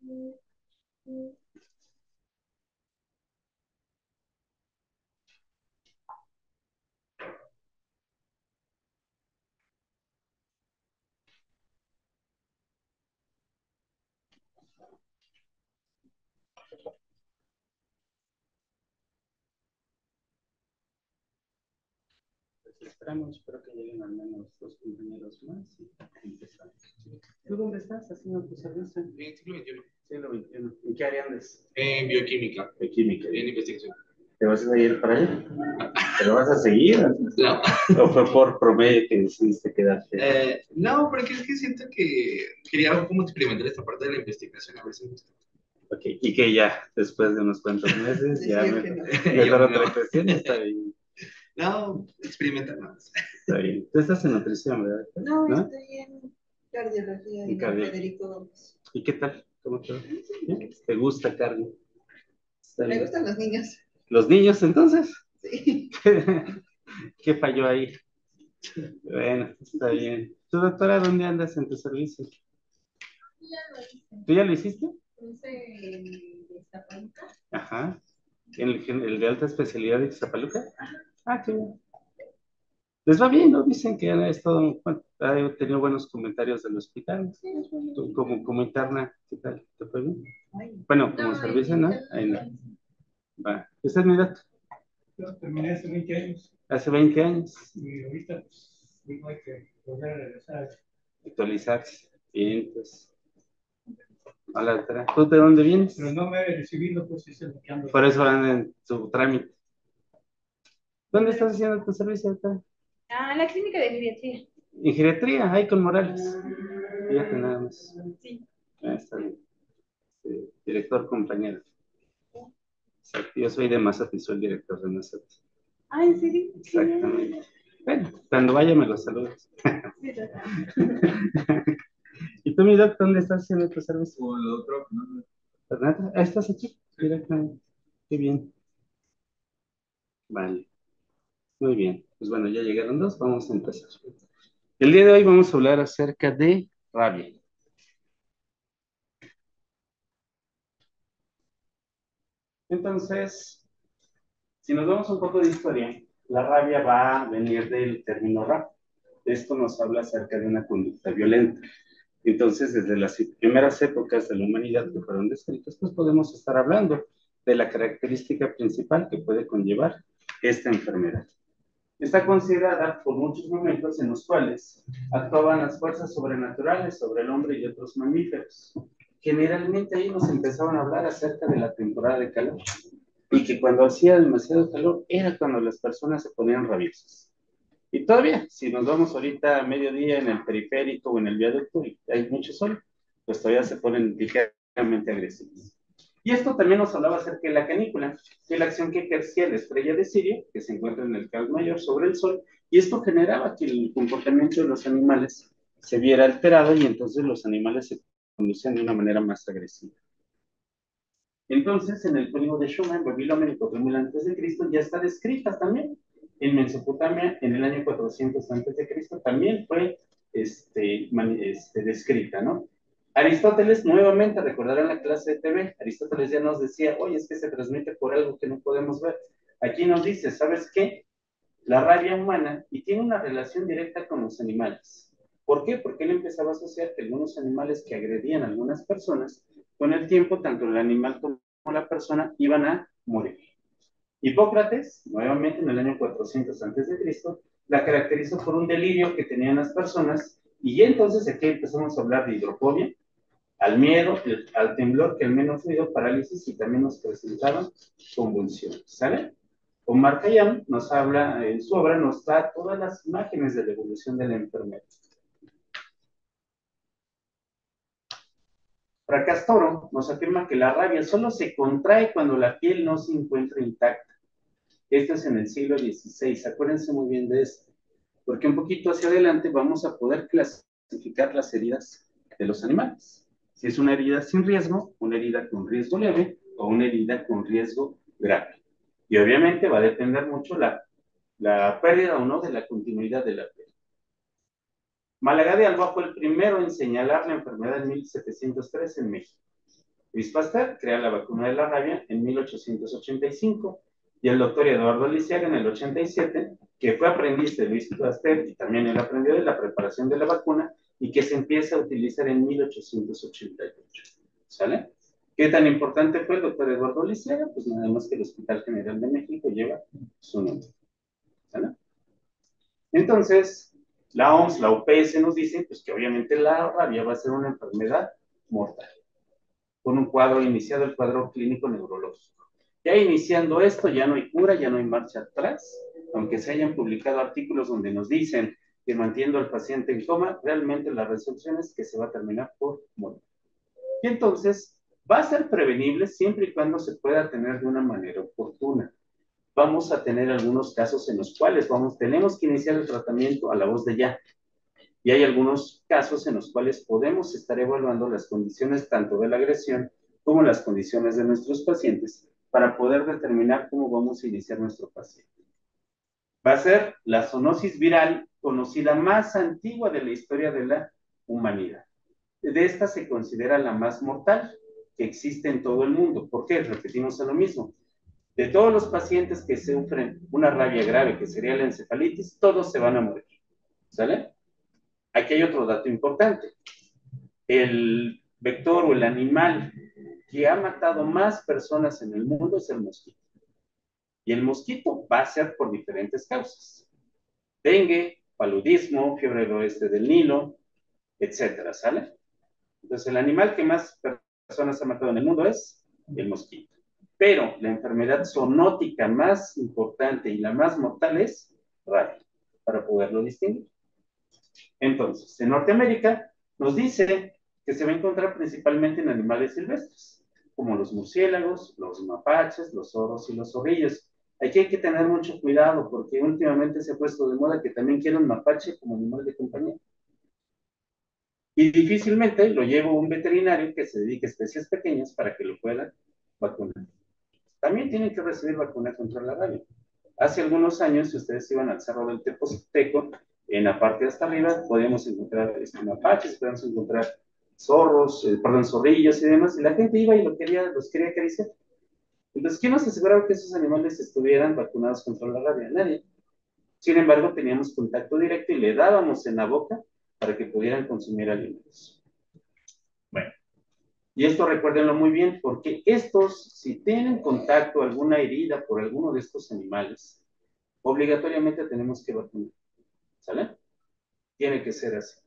Pues esperamos, espero que lleguen al menos dos compañeros más y empezamos. ¿Tú dónde estás haciendo tu servicio? En siglo XXI. Siglo XXI. ¿En qué área andas? En bioquímica. Bioquímica. En investigación. ¿Te vas a ir para allá? ¿Te lo vas a seguir? No. ¿O fue por promedio que decidiste quedarte? No, porque es que siento que quería algo como experimentar esta parte de la investigación, a ver si me gusta. Ok, y que ya, después de unos cuantos meses, ya Decía me, que no. mejor otra cuestión, está bien. No, experimentar más. Está bien. Tú estás en nutrición, ¿verdad? No, estoy en cardiología en Federico Gómez. ¿Y qué tal? ¿Cómo te va? ¿Bien? ¿Te gusta cardio? Me gustan los niños. ¿Los niños, entonces? Sí. ¿Qué falló ahí? Bueno, está bien. ¿Tu doctora dónde andas en tu servicio? Ya lo hice. ¿Tú ya lo hiciste? Puse el de Iztapaluca. Ajá. ¿El de alta especialidad de Ixtapaluca? Ah, qué bien. Les va bien, ¿no? Dicen que han estado, bueno, ha tenido buenos comentarios del hospital. Tú, como interna, ¿qué tal? ¿Te fue bien? Bueno, como No, servicio, ¿no? Ahí no. Va. ¿Esa es mi dato? Yo terminé hace 20 años Hace 20 años. y ahorita pues digo hay que volver a regresar. Actualizarse. Bien, pues. Hola, doctora. ¿Tú de dónde vienes? Pero no me he recibido, pues es lo que ando. Por eso van en su trámite. ¿Dónde estás haciendo tu servicio, doctora? Ah, la clínica de geriatría. En geriatría, ahí con Morales. Fíjate nada más. Sí. Ah, está bien. Sí, director compañero. Exacto. Yo soy de Mazati, soy el director de Mazati. Ah, ¿en serio? Exactamente. Bueno, cuando vaya me lo saludas. Sí, total. ¿Y tú, mi doc, dónde estás haciendo tu servicio? O lo otro, no. ¿Fernanda? Ah, ¿estás aquí? Directamente. Qué bien. Vale. Muy bien. Pues bueno, ya llegaron dos, vamos a empezar. El día de hoy vamos a hablar acerca de rabia. Entonces, si nos vamos un poco de historia, la rabia va a venir del término rab. Esto nos habla acerca de una conducta violenta. Entonces, desde las primeras épocas de la humanidad que fueron descritas, pues podemos estar hablando de la característica principal que puede conllevar esta enfermedad. Está considerada por muchos momentos en los cuales actuaban las fuerzas sobrenaturales sobre el hombre y otros mamíferos. Generalmente ahí nos empezaban a hablar acerca de la temporada de calor y que cuando hacía demasiado calor era cuando las personas se ponían rabiosas. Y todavía, si nos vamos ahorita a mediodía en el periférico o en el viaducto y hay mucho sol, pues todavía se ponen ligeramente agresivos. Y esto también nos hablaba acerca de la canícula, de la acción que ejercía la estrella de Sirio, que se encuentra en el Cal Mayor sobre el Sol, y esto generaba que el comportamiento de los animales se viera alterado y entonces los animales se conducían de una manera más agresiva. Entonces, en el código de Schumann, Babilonia y 4000 a.C., ya está descrita también. En Mesopotamia, en el año 400 a.C., también fue descrita, ¿no? Aristóteles, nuevamente, recordarán la clase de TV, Aristóteles ya nos decía, oye, es que se transmite por algo que no podemos ver. Aquí nos dice, ¿sabes qué? La rabia humana y tiene una relación directa con los animales. ¿Por qué? Porque él empezaba a asociar que algunos animales que agredían a algunas personas, con el tiempo, tanto el animal como la persona iban a morir. Hipócrates, nuevamente en el año 400 a.C., la caracterizó por un delirio que tenían las personas y entonces aquí empezamos a hablar de hidrofobia, al miedo, al temblor, que al menos fluido, parálisis y también nos presentaban convulsiones, ¿sale? Omar Khayyam nos habla, en su obra nos da todas las imágenes de la evolución de la enfermedad. Fracastoro nos afirma que la rabia solo se contrae cuando la piel no se encuentra intacta. Esto es en el siglo XVI, acuérdense muy bien de esto, porque un poquito hacia adelante vamos a poder clasificar las heridas de los animales. Si es una herida sin riesgo, una herida con riesgo leve o una herida con riesgo grave. Y obviamente va a depender mucho la pérdida o no de la continuidad de la piel. Málaga de Alba fue el primero en señalar la enfermedad en 1703 en México. Luis Pasteur crea la vacuna de la rabia en 1885 y el doctor Eduardo Lisiaga en el 87, que fue aprendiz de Luis Pasteur y también él aprendió de la preparación de la vacuna y que se empieza a utilizar en 1888. ¿Sale? ¿Qué tan importante fue el doctor Eduardo Lisiaga? Pues nada más que el Hospital General de México lleva su nombre. ¿Sale? Entonces, la OMS, la OPS nos dice pues, que obviamente la rabia va a ser una enfermedad mortal, con un cuadro iniciado, el cuadro clínico neurológico. Ya iniciando esto, ya no hay cura, ya no hay marcha atrás, aunque se hayan publicado artículos donde nos dicen que manteniendo al paciente en coma, realmente la resolución es que se va a terminar por morir. Y entonces, va a ser prevenible siempre y cuando se pueda tener de una manera oportuna. Vamos a tener algunos casos en los cuales tenemos que iniciar el tratamiento a la voz de ya. Y hay algunos casos en los cuales podemos estar evaluando las condiciones tanto de la agresión como las condiciones de nuestros pacientes para poder determinar cómo vamos a iniciar nuestro paciente. Va a ser la zoonosis viral conocida más antigua de la historia de la humanidad. De esta se considera la más mortal que existe en todo el mundo. ¿Por qué? Repetimos lo mismo. De todos los pacientes que sufren una rabia grave, que sería la encefalitis, todos se van a morir. ¿Sale? Aquí hay otro dato importante. El vector o el animal que ha matado más personas en el mundo es el mosquito. Y el mosquito va a ser por diferentes causas. Dengue, paludismo, fiebre del oeste del Nilo, etcétera, ¿sale? Entonces, el animal que más personas ha matado en el mundo es el mosquito. Pero la enfermedad zoonótica más importante y la más mortal es rabia, para poderlo distinguir. Entonces, en Norteamérica nos dice que se va a encontrar principalmente en animales silvestres, como los murciélagos, los mapaches, los zorros y los zorrillos. Aquí hay que tener mucho cuidado porque últimamente se ha puesto de moda que también quieren un mapache como animal de compañía. Y difícilmente lo llevo a un veterinario que se dedique a especies pequeñas para que lo pueda vacunar. También tienen que recibir vacuna contra la rabia. Hace algunos años, si ustedes iban al Cerro del Teposteco, en la parte de hasta arriba, podíamos encontrar mapaches, podíamos encontrar zorros, zorrillos y demás, y la gente iba y los quería acariciar. Entonces, ¿quién nos aseguraba que esos animales estuvieran vacunados contra la rabia? Nadie. Sin embargo, teníamos contacto directo y le dábamos en la boca para que pudieran consumir alimentos. Bueno, y esto recuérdenlo muy bien, porque estos, si tienen contacto, alguna herida por alguno de estos animales, obligatoriamente tenemos que vacunar. ¿Sale? Tiene que ser así.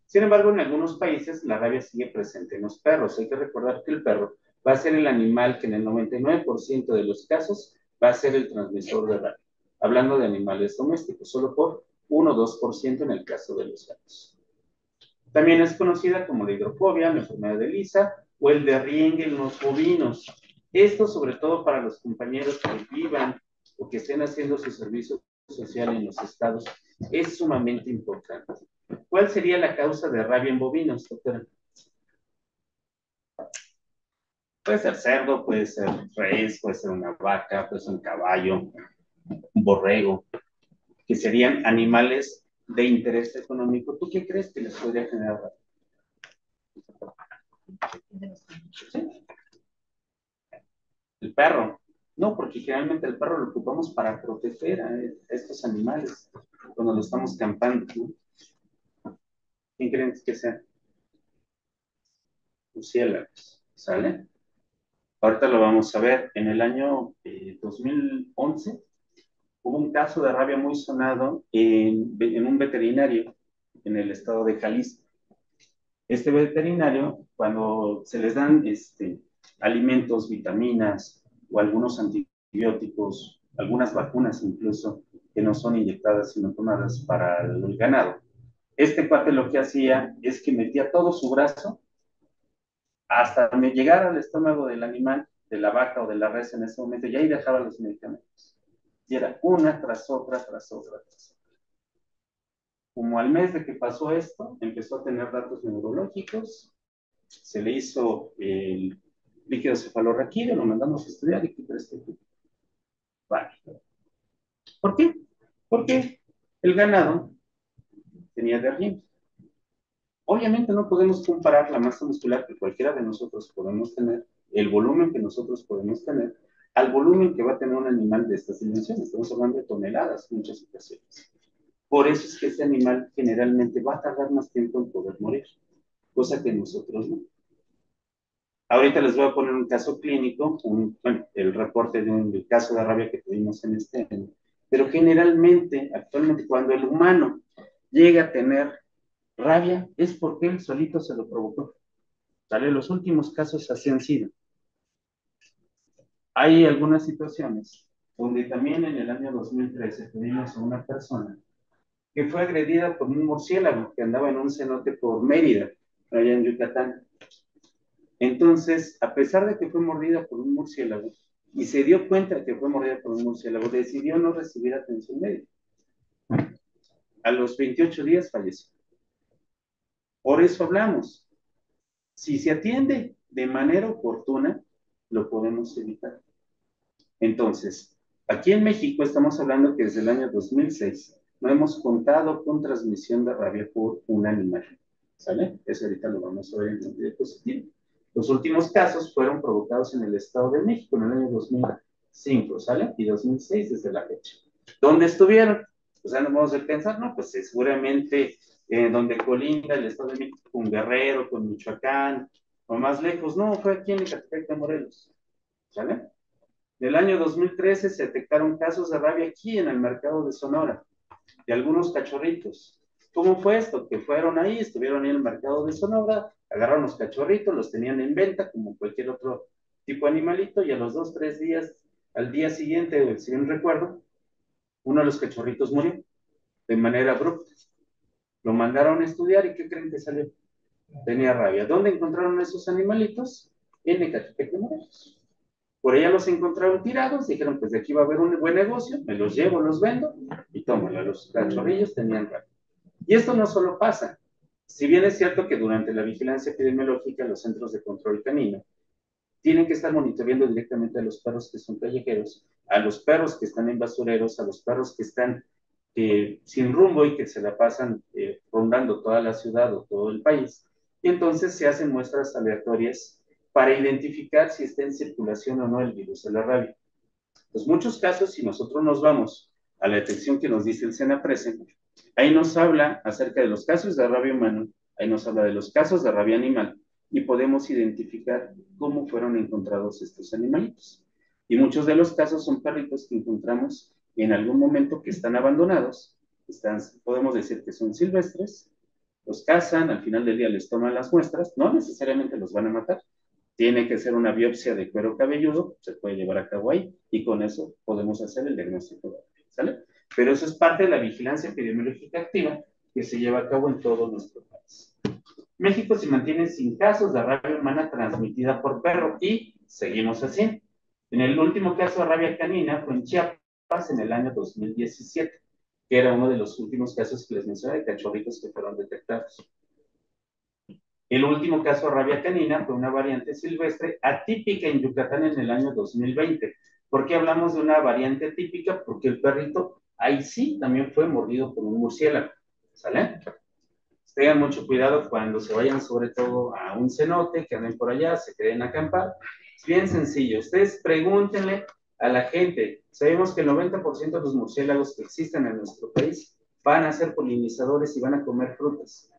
Sin embargo, en algunos países la rabia sigue presente en los perros. Hay que recordar que el perro va a ser el animal que en el 99% de los casos va a ser el transmisor de rabia. Hablando de animales domésticos, solo por 1 o 2% en el caso de los gatos. También es conocida como la hidrofobia, la enfermedad de Lisa o el derriengue en los bovinos. Esto sobre todo para los compañeros que vivan o que estén haciendo su servicio social en los estados es sumamente importante. ¿Cuál sería la causa de rabia en bovinos, doctora? Puede ser cerdo, puede ser res, puede ser una vaca, puede ser un caballo, un borrego, que serían animales de interés económico. ¿Tú qué crees que les podría generar rabia? ¿Sí? El perro. No, porque generalmente el perro lo ocupamos para proteger a estos animales cuando lo estamos campando, ¿no? ¿Quién creen que sea? Murciélagos, ¿sale? Ahorita lo vamos a ver. En el año 2011 hubo un caso de rabia muy sonado en un veterinario en el estado de Jalisco. Este veterinario, cuando se les dan alimentos, vitaminas o algunos antibióticos, algunas vacunas incluso, que no son inyectadas sino tomadas para el ganado, este cuate lo que hacía es que metía todo su brazo hasta llegar al estómago del animal, de la vaca o de la res en ese momento, y ahí dejaba los medicamentos. Y era una tras otra, tras otra, tras otra. Como al mes de que pasó esto, empezó a tener datos neurológicos, se le hizo el líquido cefalorraquídeo, lo mandamos a estudiar y ¿qué crees que vale. ¿Por qué? Porque el ganado tenía derrame. Obviamente no podemos comparar la masa muscular que cualquiera de nosotros podemos tener, el volumen que nosotros podemos tener, al volumen que va a tener un animal de estas dimensiones. Estamos hablando de toneladas en muchas ocasiones. Por eso es que este animal generalmente va a tardar más tiempo en poder morir, cosa que nosotros no. Ahorita les voy a poner un caso clínico, bueno, el reporte de un caso de rabia que tuvimos en este año. Pero generalmente, actualmente, cuando el humano llega a tener rabia, es porque él solito se lo provocó. ¿Vale? Los últimos casos así han sido. Hay algunas situaciones donde también en el año 2013 tuvimos a una persona que fue agredida por un murciélago que andaba en un cenote por Mérida, allá en Yucatán. Entonces, a pesar de que fue mordida por un murciélago y se dio cuenta que fue mordida por un murciélago, decidió no recibir atención médica. A los 28 días falleció. Por eso hablamos. Si se atiende de manera oportuna, lo podemos evitar. Entonces, aquí en México estamos hablando que desde el año 2006 no hemos contado con transmisión de rabia por un animal. ¿Sale? Eso ahorita lo vamos a ver en el diapositivo. Los últimos casos fueron provocados en el Estado de México en el año 2005, ¿sale? Y 2006 desde la fecha. ¿Dónde estuvieron? O sea, no vamos a pensar, no, pues seguramente donde colinda el Estado de México con Guerrero, con Michoacán, o más lejos. No, fue aquí en Ecatepec de Morelos. ¿Sale? En el año 2013 se detectaron casos de rabia aquí en el mercado de Sonora, de algunos cachorritos. ¿Cómo fue esto? Que fueron ahí, estuvieron ahí en el mercado de Sonora, agarraron los cachorritos, los tenían en venta como cualquier otro tipo de animalito y a los 2, 3 días, al día siguiente, si bien recuerdo, uno de los cachorritos murió de manera abrupta. Lo mandaron a estudiar y ¿qué creen que salió? Tenía rabia. ¿Dónde encontraron esos animalitos? En Ecatepec de Morelos. Por allá los encontraron tirados, dijeron, pues de aquí va a haber un buen negocio, me los llevo, los vendo, y tómala, los cachorrillos tenían rabia. Y esto no solo pasa. Si bien es cierto que durante la vigilancia epidemiológica los centros de control canino tienen que estar monitoreando directamente a los perros que son callejeros, a los perros que están en basureros, a los perros que están sin rumbo y que se la pasan rondando toda la ciudad o todo el país. Y entonces se hacen muestras aleatorias para identificar si está en circulación o no el virus de la rabia. Pues muchos casos, si nosotros nos vamos a la detección que nos dice el SENAPRESE, ahí nos habla acerca de los casos de rabia humana, ahí nos habla de los casos de rabia animal, y podemos identificar cómo fueron encontrados estos animalitos. Y muchos de los casos son perritos que encontramos en algún momento que están abandonados, podemos decir que son silvestres, los cazan, al final del día les toman las muestras, no necesariamente los van a matar, tiene que ser una biopsia de cuero cabelludo, se puede llevar a cabo ahí, y con eso podemos hacer el diagnóstico, ¿sale? Pero eso es parte de la vigilancia epidemiológica activa que se lleva a cabo en todo nuestro país. México se mantiene sin casos de rabia humana transmitida por perro y seguimos así. En el último caso de rabia canina fue en Chiapas en el año 2017, que era uno de los últimos casos que les mencioné de cachorritos que fueron detectados. El último caso de rabia canina fue una variante silvestre atípica en Yucatán en el año 2020. ¿Por qué hablamos de una variante atípica? Porque el perrito ahí sí también fue mordido por un murciélago. ¿Sale? Tengan mucho cuidado cuando se vayan sobre todo a un cenote, que anden por allá, se queden a acampar. Es bien sencillo. Ustedes pregúntenle a la gente. Sabemos que el 90% de los murciélagos que existen en nuestro país van a ser polinizadores y van a comer frutas.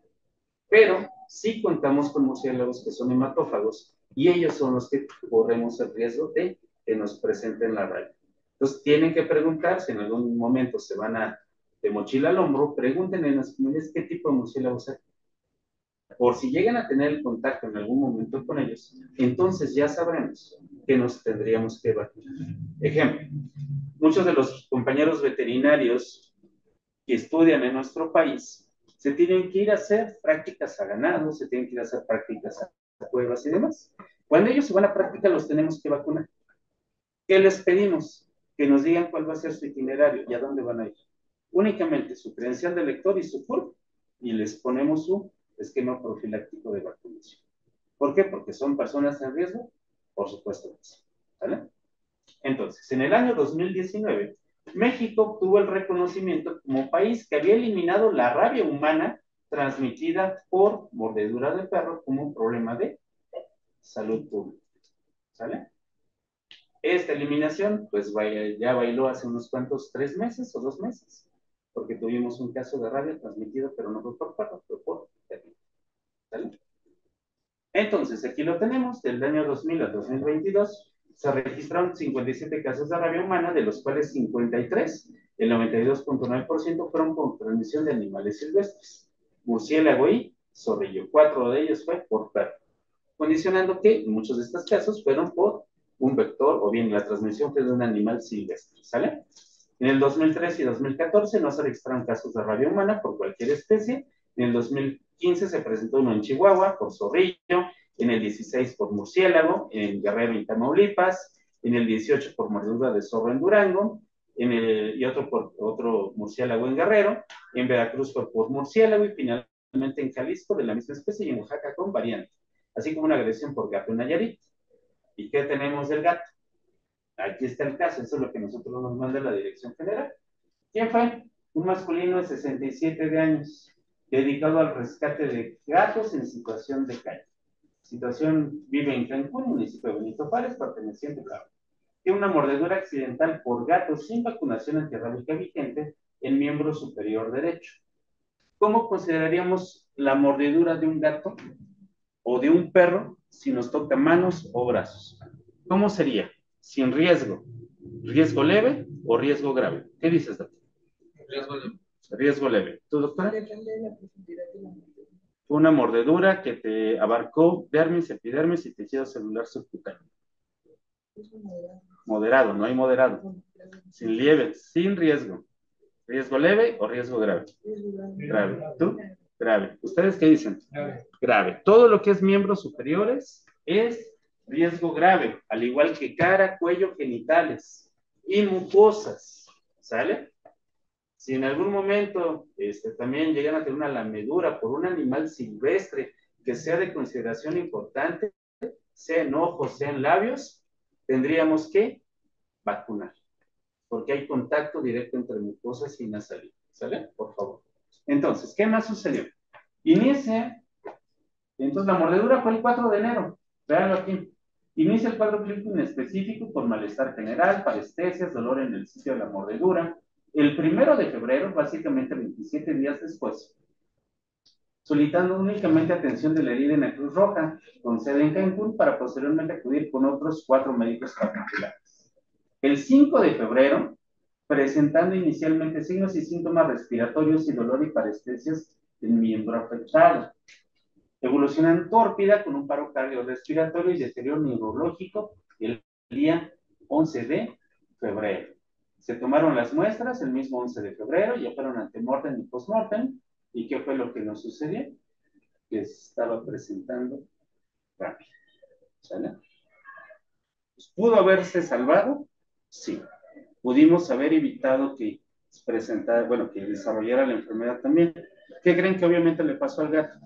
Pero sí contamos con murciélagos que son hematófagos y ellos son los que corremos el riesgo de que nos presenten la rabia. Entonces tienen que preguntarse, en algún momento se van de mochila al hombro, pregunten en las comunidades qué tipo de murciélagos hay. Por si llegan a tener el contacto en algún momento con ellos, entonces ya sabremos que nos tendríamos que vacunar. Ejemplo, muchos de los compañeros veterinarios que estudian en nuestro país se tienen que ir a hacer prácticas a ganado, se tienen que ir a hacer prácticas a cuevas y demás. Cuando ellos se van a práctica, los tenemos que vacunar. ¿Qué les pedimos? Que nos digan cuál va a ser su itinerario y a dónde van a ir. Únicamente su credencial de lector y su CURP, y les ponemos su esquema profiláctico de vacunación. ¿Por qué? Porque son personas en riesgo, por supuesto que sí. ¿Vale? Entonces, en el año 2019, México obtuvo el reconocimiento como país que había eliminado la rabia humana transmitida por mordedura de perro como un problema de salud pública. ¿Sale? Esta eliminación, pues ya bailó hace unos cuantos 3 meses o 2 meses, porque tuvimos un caso de rabia transmitido, pero no fue por perro, fue por perro. ¿Sale? Entonces, aquí lo tenemos, del año 2000 al 2022, se registraron 57 casos de rabia humana, de los cuales 53, el 92.9% fueron por transmisión de animales silvestres, murciélago y zorrillo. 4 de ellos fue por perro, condicionando que muchos de estos casos fueron por un vector o bien la transmisión fue de un animal silvestre, ¿sale? En el 2013 y 2014 no se registraron casos de rabia humana por cualquier especie. En el 2015 se presentó uno en Chihuahua por zorrillo, en el 16 por murciélago, en Guerrero y Tamaulipas, en el 18 por mordedura de zorro en Durango, y otro por otro murciélago en Guerrero, en Veracruz fue por murciélago y finalmente en Jalisco de la misma especie y en Oaxaca con variante, así como una agresión por gato en Nayarit. ¿Y qué tenemos del gato? Aquí está el caso, eso es lo que nosotros nos manda la Dirección General. ¿Quién fue? Un masculino de 67 de años, dedicado al rescate de gatos en situación de calle. Situación, vive en Cancún, municipio de Benito Juárez, perteneciente a tiene una mordedura accidental por gato sin vacunación antirrábica vigente en miembro superior derecho. ¿Cómo consideraríamos la mordedura de un gato o de un perro si nos toca manos o brazos? ¿Cómo sería? Sin riesgo, riesgo leve o riesgo grave. ¿Qué dices, doctor? Riesgo leve. Riesgo leve. ¿Tú, doctora? Depende de la profundidad de la mordedura. Fue una mordedura que te abarcó dermis, epidermis y tejido celular subcutáneo. Es moderado. Moderado, no hay moderado. Sin leve, sin riesgo. ¿Riesgo leve o riesgo grave? Grave. ¿Tú? Grave. ¿Ustedes qué dicen? Grave. Todo lo que es miembros superiores es riesgo grave, al igual que cara, cuello, genitales y mucosas. ¿Sale? Si en algún momento también llegan a tener una lamedura por un animal silvestre que sea de consideración importante, sea en ojos, sea en labios, tendríamos que vacunar, porque hay contacto directo entre mucosas y nasal. ¿Sale? Por favor. Entonces, ¿qué más sucedió? Inicia, entonces la mordedura fue el 4 de enero, véanlo aquí. Inicia el cuadro clínico inespecífico por malestar general, parestesias, dolor en el sitio de la mordedura. El 1 de febrero, básicamente 27 días después, solicitando únicamente atención de la herida en la Cruz Roja, con sede en Cancún, para posteriormente acudir con otros 4 médicos particulares. El 5 de febrero, presentando inicialmente signos y síntomas respiratorios y dolor y parestesias del miembro afectado. Evolucionan tórpida con un paro cardiorrespiratorio y deterioro neurológico el día 11 de febrero. Se tomaron las muestras el mismo 11 de febrero, ya fueron antemortem y postmortem. ¿Y qué fue lo que nos sucedió? Que estaba presentando rápido. ¿Sale? ¿Pudo haberse salvado? Sí. Pudimos haber evitado que presentara, bueno, que desarrollara la enfermedad también. ¿Qué creen que obviamente le pasó al gato?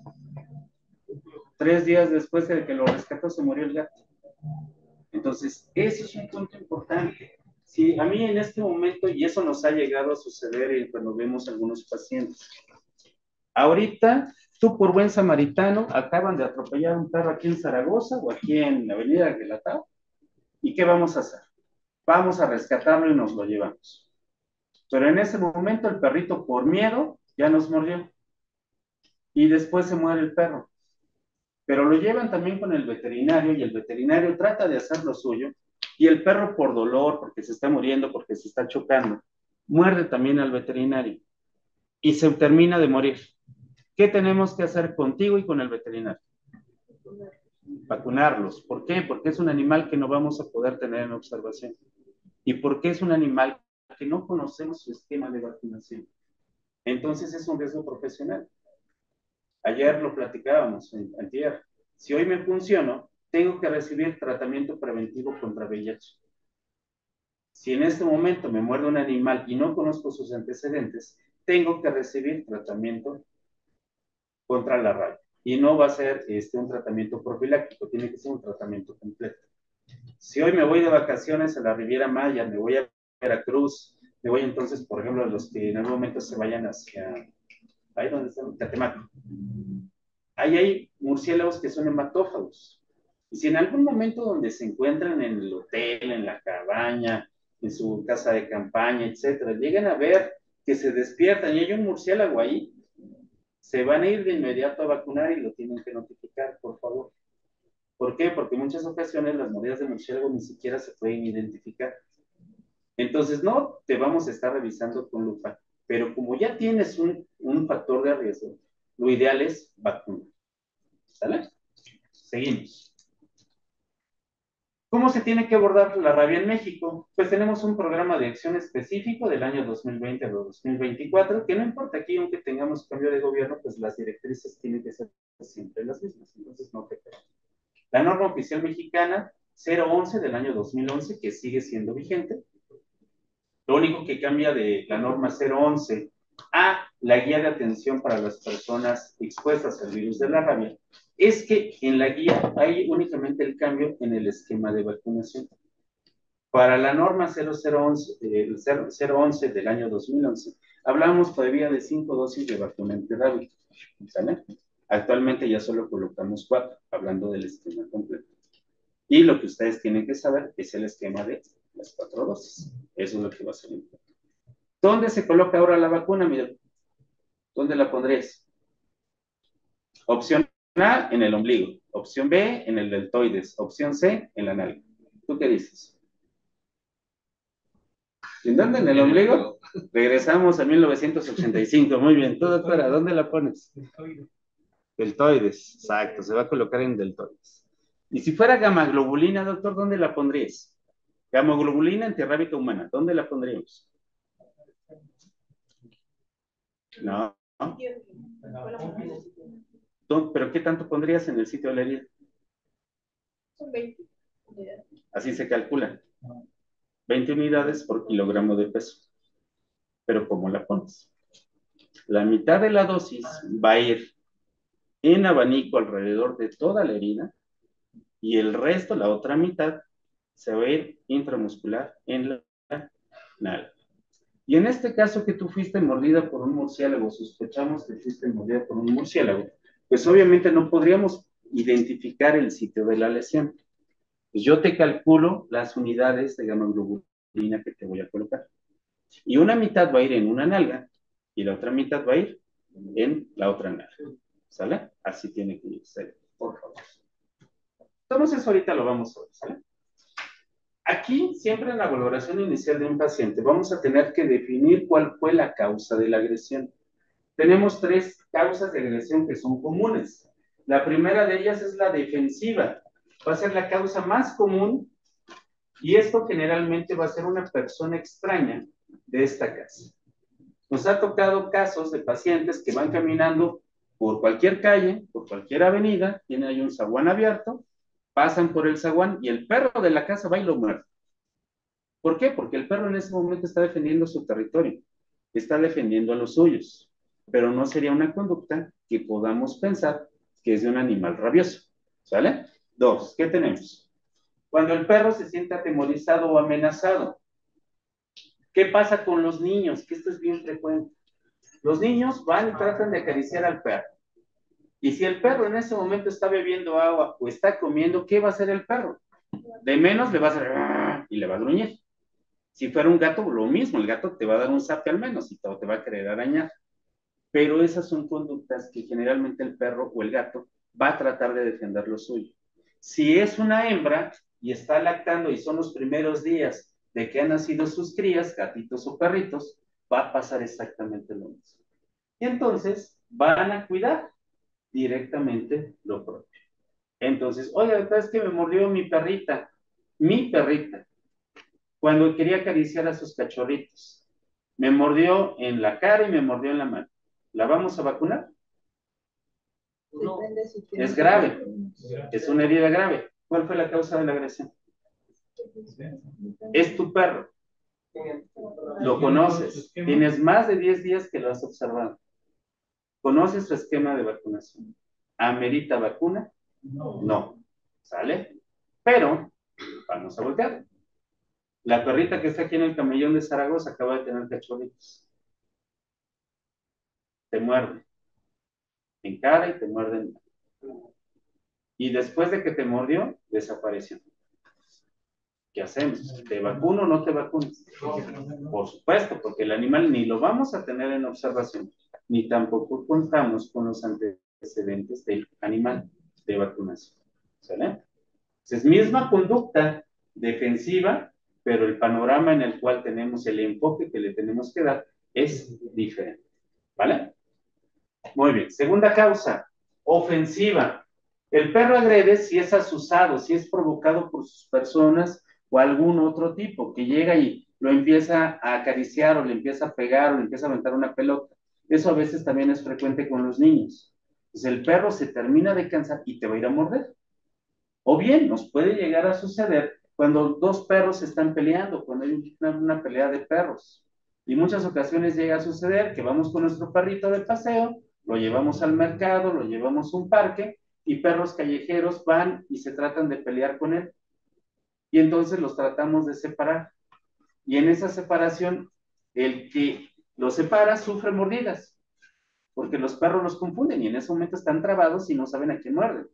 3 días después de que lo rescató, se murió el gato. Entonces, eso es un punto importante. Sí, a mí en este momento, y eso nos ha llegado a suceder cuando vemos algunos pacientes. Ahorita, tú por buen samaritano, acaban de atropellar a un perro aquí en Zaragoza o aquí en la avenida Guelatao. ¿Y qué vamos a hacer? Vamos a rescatarlo y nos lo llevamos. Pero en ese momento el perrito por miedo ya nos mordió. Y después se muere el perro. Pero lo llevan también con el veterinario y el veterinario trata de hacer lo suyo y el perro por dolor, porque se está muriendo, porque se está chocando, muerde también al veterinario y se termina de morir. ¿Qué tenemos que hacer contigo y con el veterinario? Vacunarlos. ¿Por qué? Porque es un animal que no vamos a poder tener en observación. ¿Y por qué es un animal que no conocemos su esquema de vacunación? Entonces es un riesgo profesional. Ayer lo platicábamos, antier. Si hoy me funciono, tengo que recibir tratamiento preventivo contra VIH. Si en este momento me muerde un animal y no conozco sus antecedentes, tengo que recibir tratamiento contra la rabia. Y no va a ser un tratamiento profiláctico, tiene que ser un tratamiento completo. Si hoy me voy de vacaciones a la Riviera Maya, me voy a Veracruz, me voy entonces, por ejemplo, a los que en algún momento se vayan hacia ahí donde está Catemaco. Ahí hay murciélagos que son hematófagos. Y si en algún momento donde se encuentran en el hotel, en la cabaña, en su casa de campaña, etcétera, llegan a ver que se despiertan y hay un murciélago ahí, se van a ir de inmediato a vacunar y lo tienen que notificar, por favor. ¿Por qué? Porque en muchas ocasiones las mordidas de murciélago ni siquiera se pueden identificar. Entonces, no te vamos a estar revisando con lupa, pero como ya tienes un factor de riesgo, lo ideal es vacunar. ¿Sale? Seguimos. ¿Cómo se tiene que abordar la rabia en México? Pues tenemos un programa de acción específico del año 2020 a 2024, que no importa aquí, aunque tengamos cambio de gobierno, pues las directrices tienen que ser siempre las mismas, entonces no te creas. La norma oficial mexicana 011 del año 2011, que sigue siendo vigente. Lo único que cambia de la norma 011 a la guía de atención para las personas expuestas al virus de la rabia es que en la guía hay únicamente el cambio en el esquema de vacunación. Para la norma 011 del año 2011, hablamos todavía de 5 dosis de vacuna antirrábica. ¿Sale? Actualmente ya solo colocamos 4, hablando del esquema completo. Y lo que ustedes tienen que saber es el esquema de las 4 dosis. Eso es lo que va a ser importante. ¿Dónde se coloca ahora la vacuna, Miguel? ¿Dónde la pondrías? Opción A, en el ombligo. Opción B, en el deltoides. Opción C, en la nalga. ¿Tú qué dices? ¿En dónde? ¿En el ombligo? Regresamos a 1985. Muy bien. ¿Tú, doctora, dónde la pones? Deltoides. Exacto. Se va a colocar en deltoides. Y si fuera gamaglobulina, doctor, ¿dónde la pondrías? Gamaglobulina antirrábica humana. ¿Dónde la pondríamos? No. ¿Pero qué tanto pondrías en el sitio de la herida? Son 20. Así se calcula. 20 unidades por kilogramo de peso. Pero ¿cómo la pones? La mitad de la dosis va a ir en abanico alrededor de toda la herida y el resto, la otra mitad, se va a ir intramuscular en la nalga. Y en este caso que tú fuiste mordida por un murciélago, sospechamos que fuiste mordida por un murciélago, pues obviamente no podríamos identificar el sitio de la lesión. Pues yo te calculo las unidades de gamaglobulina que te voy a colocar. Y una mitad va a ir en una nalga y la otra mitad va a ir en la otra nalga. ¿Sale? Así tiene que ser, por favor. Entonces ahorita lo vamos a ver, ¿sale? Aquí, siempre en la valoración inicial de un paciente, vamos a tener que definir cuál fue la causa de la agresión. Tenemos 3 causas de agresión que son comunes. La primera de ellas es la defensiva. Va a ser la causa más común y esto generalmente va a ser una persona extraña de esta casa. Nos ha tocado casos de pacientes que van caminando por cualquier calle, por cualquier avenida, tiene ahí un zaguán abierto, pasan por el zaguán y el perro de la casa va y lo muerde. ¿Por qué? Porque el perro en ese momento está defendiendo su territorio, está defendiendo a los suyos, pero no sería una conducta que podamos pensar que es de un animal rabioso. ¿Sale? 2, ¿qué tenemos? Cuando el perro se siente atemorizado o amenazado. ¿Qué pasa con los niños? Que esto es bien frecuente. Los niños van y tratan de acariciar al perro. Y si el perro en ese momento está bebiendo agua o está comiendo, ¿qué va a hacer el perro? De menos le va a hacer y le va a gruñir. Si fuera un gato, lo mismo, el gato te va a dar un zape al menos y te va a querer arañar. Pero esas son conductas que generalmente el perro o el gato va a tratar de defender lo suyo. Si es una hembra y está lactando y son los primeros días de que han nacido sus crías, gatitos o perritos, va a pasar exactamente lo mismo. Y entonces van a cuidar directamente lo propio. Entonces, oye, ¿sabes que me mordió mi perrita? Mi perrita. Cuando quería acariciar a sus cachorritos. Me mordió en la cara y me mordió en la mano. ¿La vamos a vacunar? No. Es grave. Es una herida grave. ¿Cuál fue la causa de la agresión? Es tu perro. Lo conoces. Tienes más de 10 días que lo has observado. ¿Conoces su esquema de vacunación? ¿Amerita vacuna? No. ¿Sale? Pero, vamos a voltear. La perrita que está aquí en el camellón de Zaragoza acaba de tener cachorritos. te muerde en cara y te muerde en... Y después de que te mordió, desapareció. ¿Qué hacemos? ¿Te vacuno o no te vacuno? Por supuesto, porque el animal ni lo vamos a tener en observación, ni tampoco contamos con los antecedentes del animal de vacunación. ¿Sale? Es misma conducta defensiva, pero el panorama en el cual tenemos el enfoque que le tenemos que dar es diferente. ¿Vale? Muy bien. Segunda causa, ofensiva. El perro agrede si es asusado, si es provocado por sus personas o algún otro tipo que llega y lo empieza a acariciar o le empieza a pegar o le empieza a aventar una pelota. Eso a veces también es frecuente con los niños. Entonces el perro se termina de cansar y te va a ir a morder. O bien nos puede llegar a suceder cuando dos perros están peleando, cuando hay una pelea de perros. Y muchas ocasiones llega a suceder que vamos con nuestro perrito de paseo, lo llevamos al mercado, lo llevamos a un parque y perros callejeros van y se tratan de pelear con él. Y entonces los tratamos de separar. Y en esa separación, el que los separa sufre mordidas, porque los perros los confunden y en ese momento están trabados y no saben a quién muerden.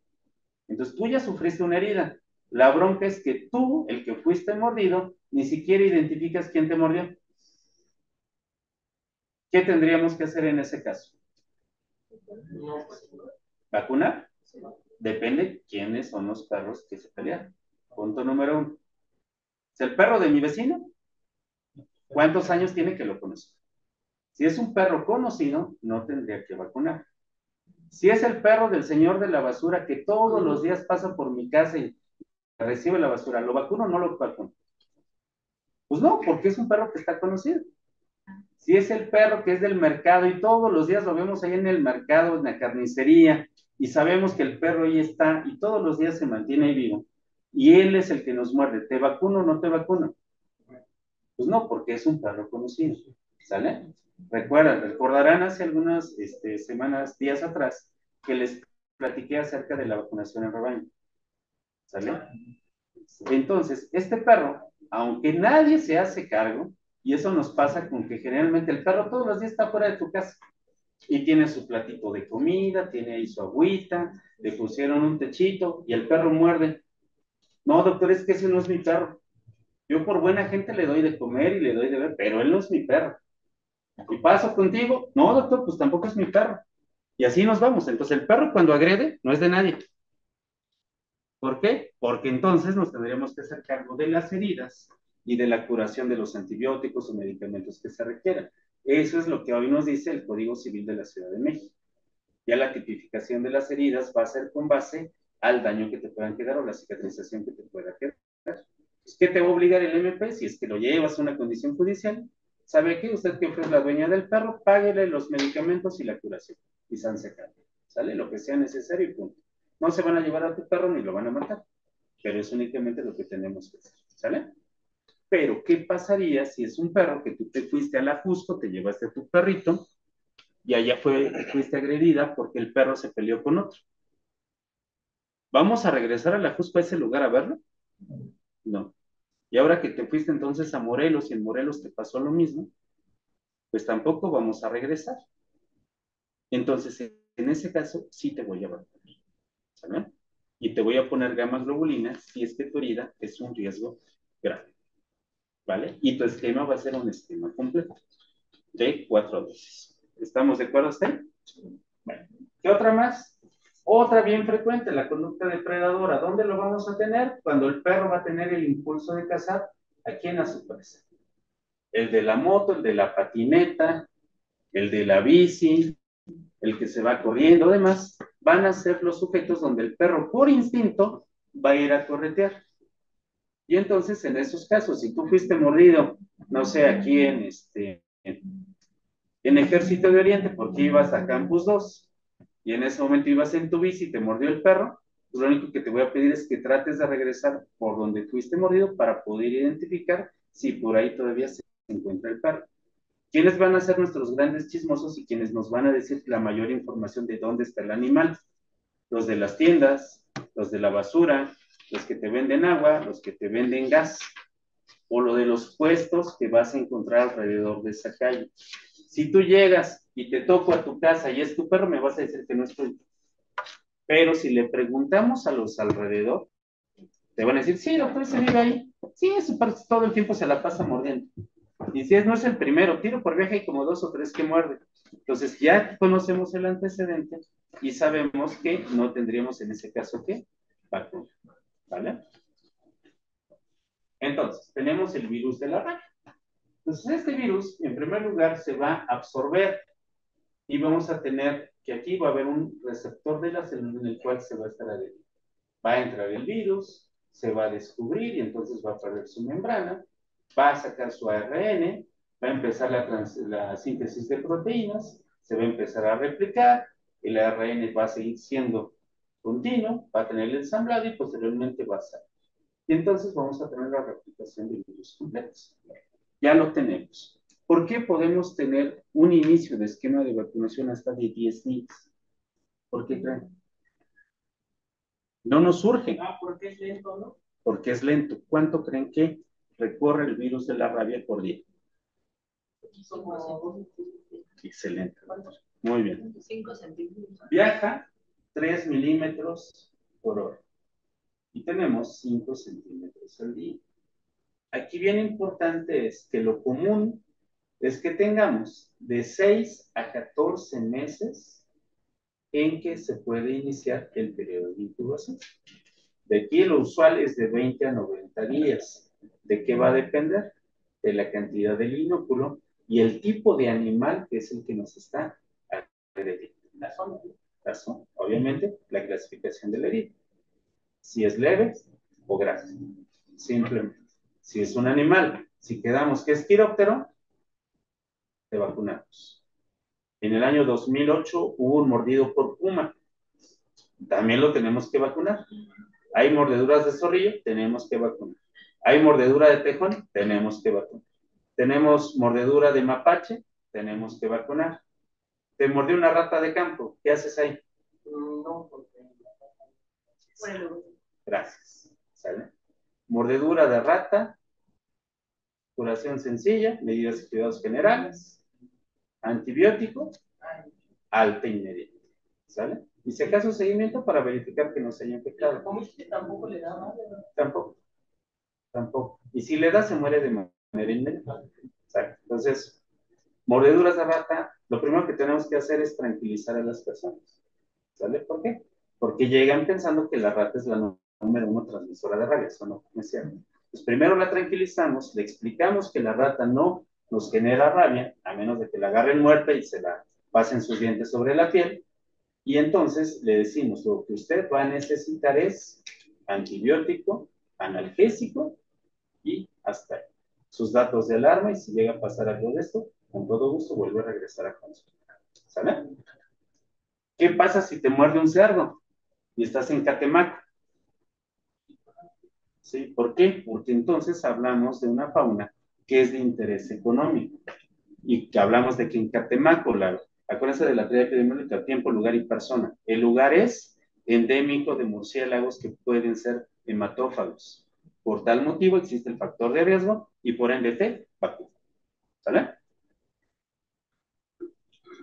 Entonces tú ya sufriste una herida. La bronca es que tú, el que fuiste mordido, ni siquiera identificas quién te mordió. ¿Qué tendríamos que hacer en ese caso? ¿Vacunar? Depende quiénes son los perros que se pelearon. Punto número 1. ¿Es el perro de mi vecino? ¿Cuántos años tiene que lo conozco? Si es un perro conocido, no tendría que vacunar. Si es el perro del señor de la basura que todos los días pasa por mi casa y recibe la basura, ¿lo vacuno o no lo vacuno? Pues no, porque es un perro que está conocido. Si es el perro que es del mercado y todos los días lo vemos ahí en el mercado, en la carnicería, y sabemos que el perro ahí está y todos los días se mantiene ahí vivo, y él es el que nos muerde, ¿te vacuno o no te vacuno? Pues no, porque es un perro conocido. ¿Sale? Recordarán hace algunas semanas, días atrás, que les platiqué acerca de la vacunación en rebaño. ¿Sale? Entonces, este perro, aunque nadie se hace cargo, y eso nos pasa con que generalmente el perro todos los días está fuera de tu casa y tiene su platito de comida, tiene ahí su agüita, le pusieron un techito y el perro muerde. No, doctor, es que ese no es mi perro. Yo por buena gente le doy de comer y le doy de beber, pero él no es mi perro. ¿Y paso contigo? No, doctor, pues tampoco es mi perro. Y así nos vamos. Entonces el perro cuando agrede no es de nadie. ¿Por qué? Porque entonces nos tendríamos que hacer cargo de las heridas y de la curación de los antibióticos o medicamentos que se requieran. Eso es lo que hoy nos dice el Código Civil de la Ciudad de México. Ya la tipificación de las heridas va a ser con base al daño que te puedan quedar o la cicatrización que te pueda quedar. ¿Qué te va a obligar el MP? Si es que lo llevas a una condición judicial, ¿sabe qué? Usted que es la dueña del perro, páguele los medicamentos y la curación. Y se han secado. ¿Sale? Lo que sea necesario y punto. No se van a llevar a tu perro ni lo van a matar. Pero es únicamente lo que tenemos que hacer. ¿Sale? Pero, ¿qué pasaría si es un perro que tú te fuiste a la Jusco, te llevaste a tu perrito y allá fuiste agredida porque el perro se peleó con otro? ¿Vamos a regresar a la Jusco a ese lugar a verlo? No. Y ahora que te fuiste entonces a Morelos y en Morelos te pasó lo mismo, pues tampoco vamos a regresar. Entonces, en ese caso, sí te voy a vacunar. ¿Sabes? Y te voy a poner gamas globulinas si es que tu herida es un riesgo grave. ¿Vale? Y tu esquema va a ser un esquema completo de 4 dosis. ¿Estamos de acuerdo hasta ahí? Bueno, ¿qué otra más? Otra bien frecuente, la conducta depredadora. ¿Dónde lo vamos a tener? Cuando el perro va a tener el impulso de cazar, ¿a quién? A su presa. El de la moto, el de la patineta, el de la bici, el que se va corriendo, además, van a ser los sujetos donde el perro por instinto va a ir a corretear. Y entonces, en esos casos, si tú fuiste mordido, no sé, aquí en Ejército de Oriente, porque ibas a Campus 2, y en ese momento ibas en tu bici y te mordió el perro, pues lo único que te voy a pedir es que trates de regresar por donde fuiste mordido para poder identificar si por ahí todavía se encuentra el perro. ¿Quiénes van a ser nuestros grandes chismosos y quienes nos van a decir la mayor información de dónde está el animal? Los de las tiendas, los de la basura, los que te venden agua, los que te venden gas, o lo de los puestos que vas a encontrar alrededor de esa calle. Si tú llegas y te toco a tu casa y es tu perro, me vas a decir que no estoy. Pero si le preguntamos a los alrededor, te van a decir, sí, doctor, se vive ahí. Sí, ese perro todo el tiempo se la pasa mordiendo. Y si no es el primero, tiro por viaje hay como 2 o 3 que muerden. Entonces ya conocemos el antecedente y sabemos que no tendríamos en ese caso que vacuna. ¿Vale? Entonces, tenemos el virus de la rabia. Entonces, este virus, en primer lugar, se va a absorber y vamos a tener que aquí va a haber un receptor de la célula en el cual se va a estar adherido. Va a entrar el virus, se va a descubrir y entonces va a perder su membrana, va a sacar su ARN, va a empezar la síntesis de proteínas, se va a empezar a replicar, el ARN va a seguir siendo continuo, va a tener el ensamblado y posteriormente va a salir. Y entonces vamos a tener la replicación de virus completos. Ya lo tenemos. ¿Por qué podemos tener un inicio de esquema de vacunación hasta de 10 días? ¿Por qué creen? No nos surge. Porque es lento, ¿no? Porque es lento. ¿Cuánto creen que recorre el virus de la rabia por día? Excelente. Muy bien. 5 centímetros. Viaja 3 milímetros por hora. Y tenemos 5 centímetros al día. Aquí bien importante es que lo común es que tengamos de 6 a 14 meses en que se puede iniciar el periodo de incubación. De aquí lo usual es de 20 a 90 días. ¿De qué va a depender? De la cantidad del inóculo y el tipo de animal que es el que nos está agrediendo. La zona, obviamente, la clasificación de la herida. Si es leve o grave. Simplemente. Si es un animal, si quedamos que es quiróptero, te vacunamos. En el año 2008 hubo un mordido por puma. También lo tenemos que vacunar. Hay mordeduras de zorrillo, tenemos que vacunar. Hay mordedura de tejón, tenemos que vacunar. Tenemos mordedura de mapache, tenemos que vacunar. Te mordió una rata de campo, ¿qué haces ahí? No, porque... Bueno, Gracias. ¿Sale? Mordedura de rata, curación sencilla, medidas y cuidados generales, antibiótico, alta inmediata. ¿Sale? Y si acaso seguimiento para verificar que no se haya infectado. ¿Cómo es que tampoco le da más? Tampoco. Tampoco. Y si le da, se muere de manera inmediata. Exacto. Entonces, mordeduras de rata, lo primero que tenemos que hacer es tranquilizar a las personas. ¿Sale? ¿Por qué? Porque llegan pensando que la rata es la número 1 transmisora de rabia. Eso no es cierto. Pues primero la tranquilizamos, le explicamos que la rata no nos genera rabia, a menos de que la agarren muerta y se la pasen sus dientes sobre la piel. Y entonces le decimos, lo que usted va a necesitar es antibiótico, analgésico y hasta ahí. Sus datos de alarma y si llega a pasar algo de esto, con todo gusto vuelve a regresar a consulta. ¿Sale? ¿Qué pasa si te muerde un cerdo y estás en Catemaco? ¿Sí? ¿Por qué? Porque entonces hablamos de una fauna que es de interés económico y que hablamos de que en Catemaco, acuérdense de la teoría epidemiológica, tiempo, lugar y persona. El lugar es endémico de murciélagos que pueden ser hematófagos. Por tal motivo existe el factor de riesgo y por ende te vacuna. ¿Sale?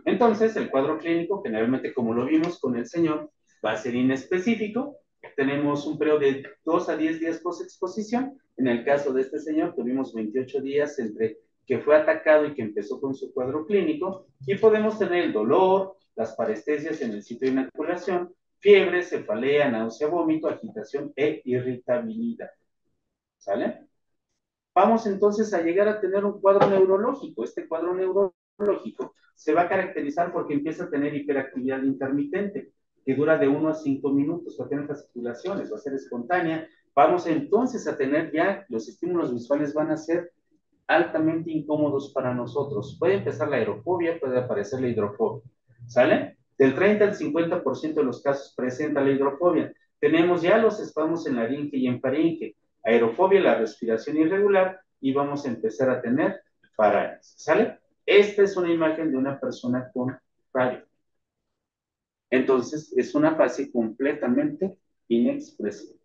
Entonces, el cuadro clínico, generalmente como lo vimos con el señor, va a ser inespecífico. Tenemos un periodo de 2 a 10 días post-exposición. En el caso de este señor, tuvimos 28 días entre que fue atacado y que empezó con su cuadro clínico. Y podemos tener el dolor, las parestesias en el sitio de inoculación, fiebre, cefalea, náusea, vómito, agitación e irritabilidad. ¿Sale? Vamos entonces a llegar a tener un cuadro neurológico. Este cuadro neurológico se va a caracterizar porque empieza a tener hiperactividad intermitente, que dura de 1 a 5 minutos, va a tener fasciculaciones, va a ser espontánea. Vamos entonces a tener ya, los estímulos visuales van a ser altamente incómodos para nosotros. Puede empezar la aerofobia, puede aparecer la hidrofobia. ¿Sale? Del 30 al 50% de los casos presenta la hidrofobia. Tenemos ya los espasmos en laringe y en faringe, aerofobia, la respiración irregular, y vamos a empezar a tener parálisis. ¿Sale? Esta es una imagen de una persona con radio. Entonces, es una fase completamente inexpresiva.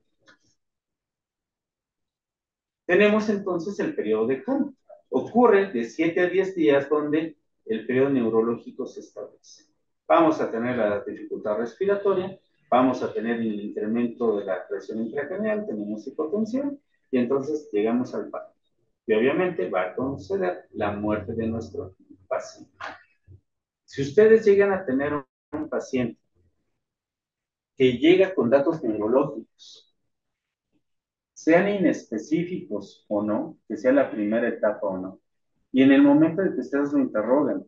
Tenemos entonces el periodo de coma. Ocurre de 7 a 10 días donde el periodo neurológico se establece. Vamos a tener la dificultad respiratoria, vamos a tener el incremento de la presión intracraneal, tenemos hipotensión, y entonces llegamos al paro. Y obviamente va a conceder la muerte de nuestro paciente. Si ustedes llegan a tener un paciente que llega con datos neurológicos, sean inespecíficos o no, que sea la primera etapa o no, y en el momento de que ustedes lo interrogan,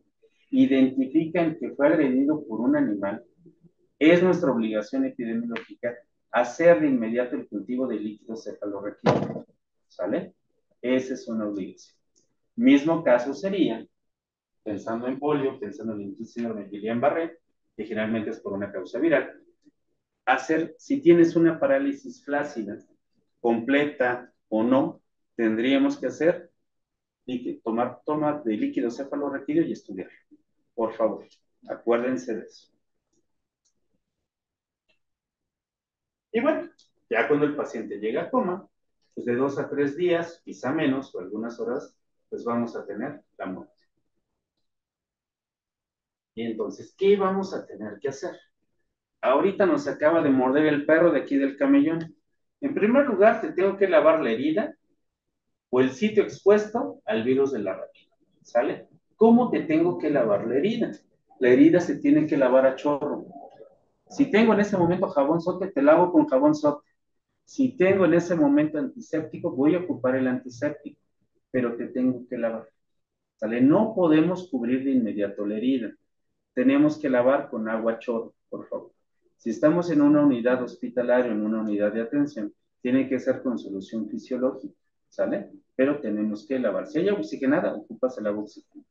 identifican que fue agredido por un animal, es nuestra obligación epidemiológica hacer de inmediato el cultivo de líquido cefalorraquídeo, ¿sale? Esa es una obligación. Mismo caso sería, pensando en polio, pensando en el síndrome de Guillain-Barré, que generalmente es por una causa viral, hacer, si tienes una parálisis flácida, completa o no, tendríamos que hacer tomar toma de líquido cefalorraquídeo y estudiar. Por favor, acuérdense de eso. Y bueno, ya cuando el paciente llega a coma, pues de 2 a 3 días, quizá menos, o algunas horas, pues vamos a tener la muerte. Y entonces, ¿qué vamos a tener que hacer? Ahorita nos acaba de morder el perro de aquí del camellón. En primer lugar, te tengo que lavar la herida o el sitio expuesto al virus de la rabia, ¿sale? ¿Cómo te tengo que lavar la herida? La herida se tiene que lavar a chorro. Si tengo en ese momento jabón sote, te lavo con jabón sote. Si tengo en ese momento antiséptico, voy a ocupar el antiséptico, pero te tengo que lavar, ¿sale? No podemos cubrir de inmediato la herida. Tenemos que lavar con agua a chorro, por favor. Si estamos en una unidad hospitalaria, en una unidad de atención, tiene que ser con solución fisiológica, ¿sale? Pero tenemos que lavar. Si hay agua oxigenada, ocupas el agua oxigenada.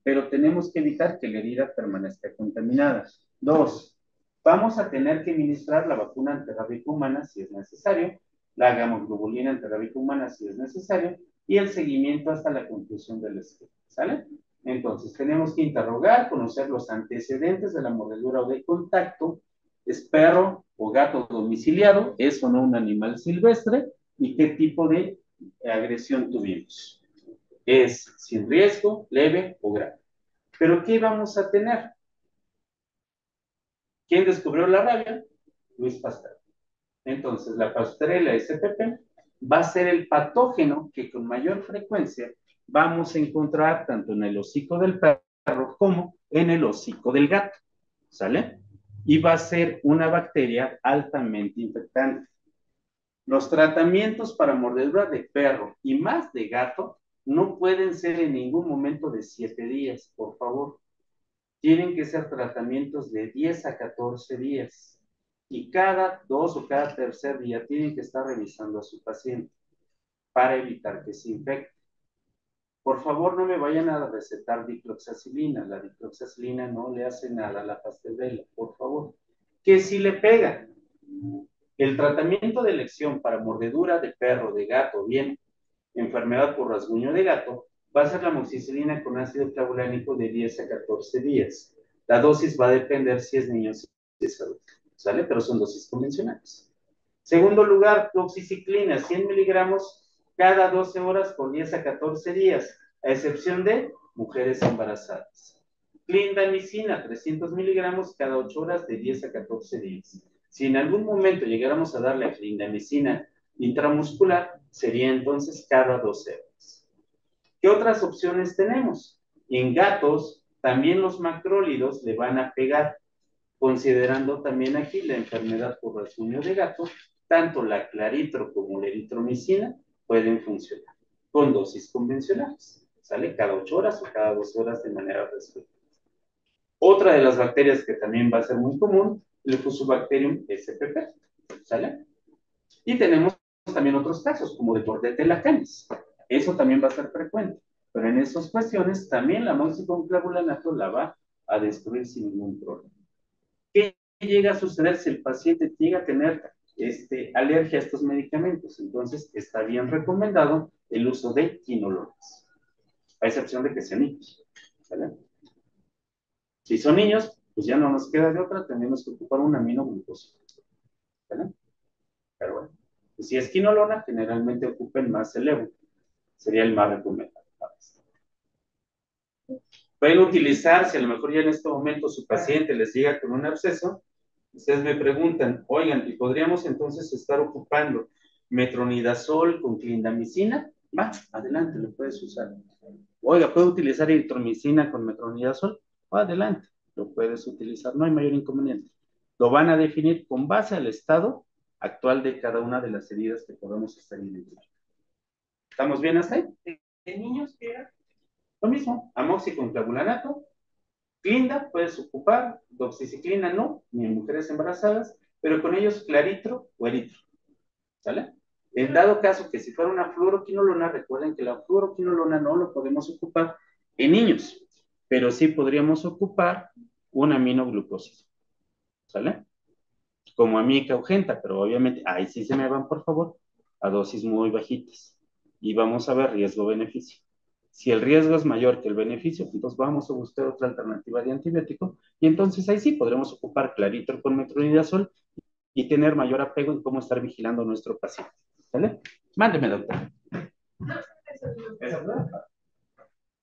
Pero tenemos que evitar que la herida permanezca contaminada. 2, vamos a tener que administrar la vacuna antirrábica humana si es necesario, la gamoglobulina antirrábica humana si es necesario, y el seguimiento hasta la conclusión del esquema, ¿sale? Entonces, tenemos que interrogar, conocer los antecedentes de la mordedura o de contacto, es perro o gato domiciliado, es o no un animal silvestre, y qué tipo de agresión tuvimos. Es sin riesgo, leve o grave. ¿Pero qué vamos a tener? ¿Quién descubrió la rabia? Luis Pasteur. Entonces, la Pasteurella SPP va a ser el patógeno que con mayor frecuencia vamos a encontrar tanto en el hocico del perro como en el hocico del gato, ¿sale? Y va a ser una bacteria altamente infectante. Los tratamientos para mordedura de perro y más de gato no pueden ser en ningún momento de 7 días, por favor. Tienen que ser tratamientos de 10 a 14 días. Y cada 2 o cada tercer día tienen que estar revisando a su paciente para evitar que se infecte. Por favor, no me vayan a recetar dicloxacilina. La dicloxacilina no le hace nada a la Pasteurella, por favor. Que si le pega. El tratamiento de elección para mordedura de perro, de gato, bien, enfermedad por rasguño de gato, va a ser la amoxicilina con ácido clavulánico de 10 a 14 días. La dosis va a depender si es niño o si es adulto, ¿sale? Pero son dosis convencionales. Segundo lugar, doxiciclina, 100 miligramos cada 12 horas por 10 a 14 días, a excepción de mujeres embarazadas. Clindamicina, 300 miligramos cada 8 horas de 10 a 14 días. Si en algún momento llegáramos a darle a clindamicina intramuscular, sería entonces cada 12 horas. ¿Qué otras opciones tenemos? En gatos, también los macrólidos le van a pegar, considerando también aquí la enfermedad por rasguño de gato, tanto la claritro como la eritromicina pueden funcionar con dosis convencionales, ¿sale? Cada 8 horas o cada 12 horas de manera respectiva. Otra de las bacterias que también va a ser muy común, el Fusobacterium spp, ¿sale? Y tenemos también otros casos, como de Bordetella canis. Eso también va a ser frecuente, pero en esas cuestiones también la moxiclavulanato la va a destruir sin ningún problema. ¿Qué llega a suceder si el paciente llega a tener alergia a estos medicamentos? Entonces, está bien recomendado el uso de quinolonas, a excepción de que sean niños, ¿vale? Si son niños, pues ya no nos queda de otra, tenemos que ocupar un aminoglucosa, ¿vale? Pero bueno, pues si es quinolona, generalmente ocupen más el Evo, sería el más recomendado. Pueden utilizar, si a lo mejor ya en este momento su paciente les llega con un absceso, ustedes me preguntan, oigan, ¿y podríamos entonces estar ocupando metronidazol con clindamicina? Va, adelante, lo puedes usar. Oiga, ¿puedo utilizar eritromicina con metronidazol? Va, adelante, lo puedes utilizar, no hay mayor inconveniente. Lo van a definir con base al estado actual de cada una de las heridas que podamos estar identificando. ¿Estamos bien hasta ahí? ¿En niños qué era? Lo mismo, amoxicillin-clavulanato, Clinda puedes ocupar, doxiciclina no, ni en mujeres embarazadas, pero con ellos claritro o eritro, ¿sale? En dado caso que si fuera una fluoroquinolona, recuerden que la fluoroquinolona no lo podemos ocupar en niños, pero sí podríamos ocupar un aminoglucósido, ¿sale? Como amica urgenta, pero obviamente, ahí sí se me van, por favor, a dosis muy bajitas. Y vamos a ver riesgo-beneficio. Si el riesgo es mayor que el beneficio, entonces vamos a buscar otra alternativa de antibiótico y entonces ahí sí podremos ocupar claritro con metronidazol y tener mayor apego en cómo estar vigilando a nuestro paciente. ¿Vale? Mándeme, doctor.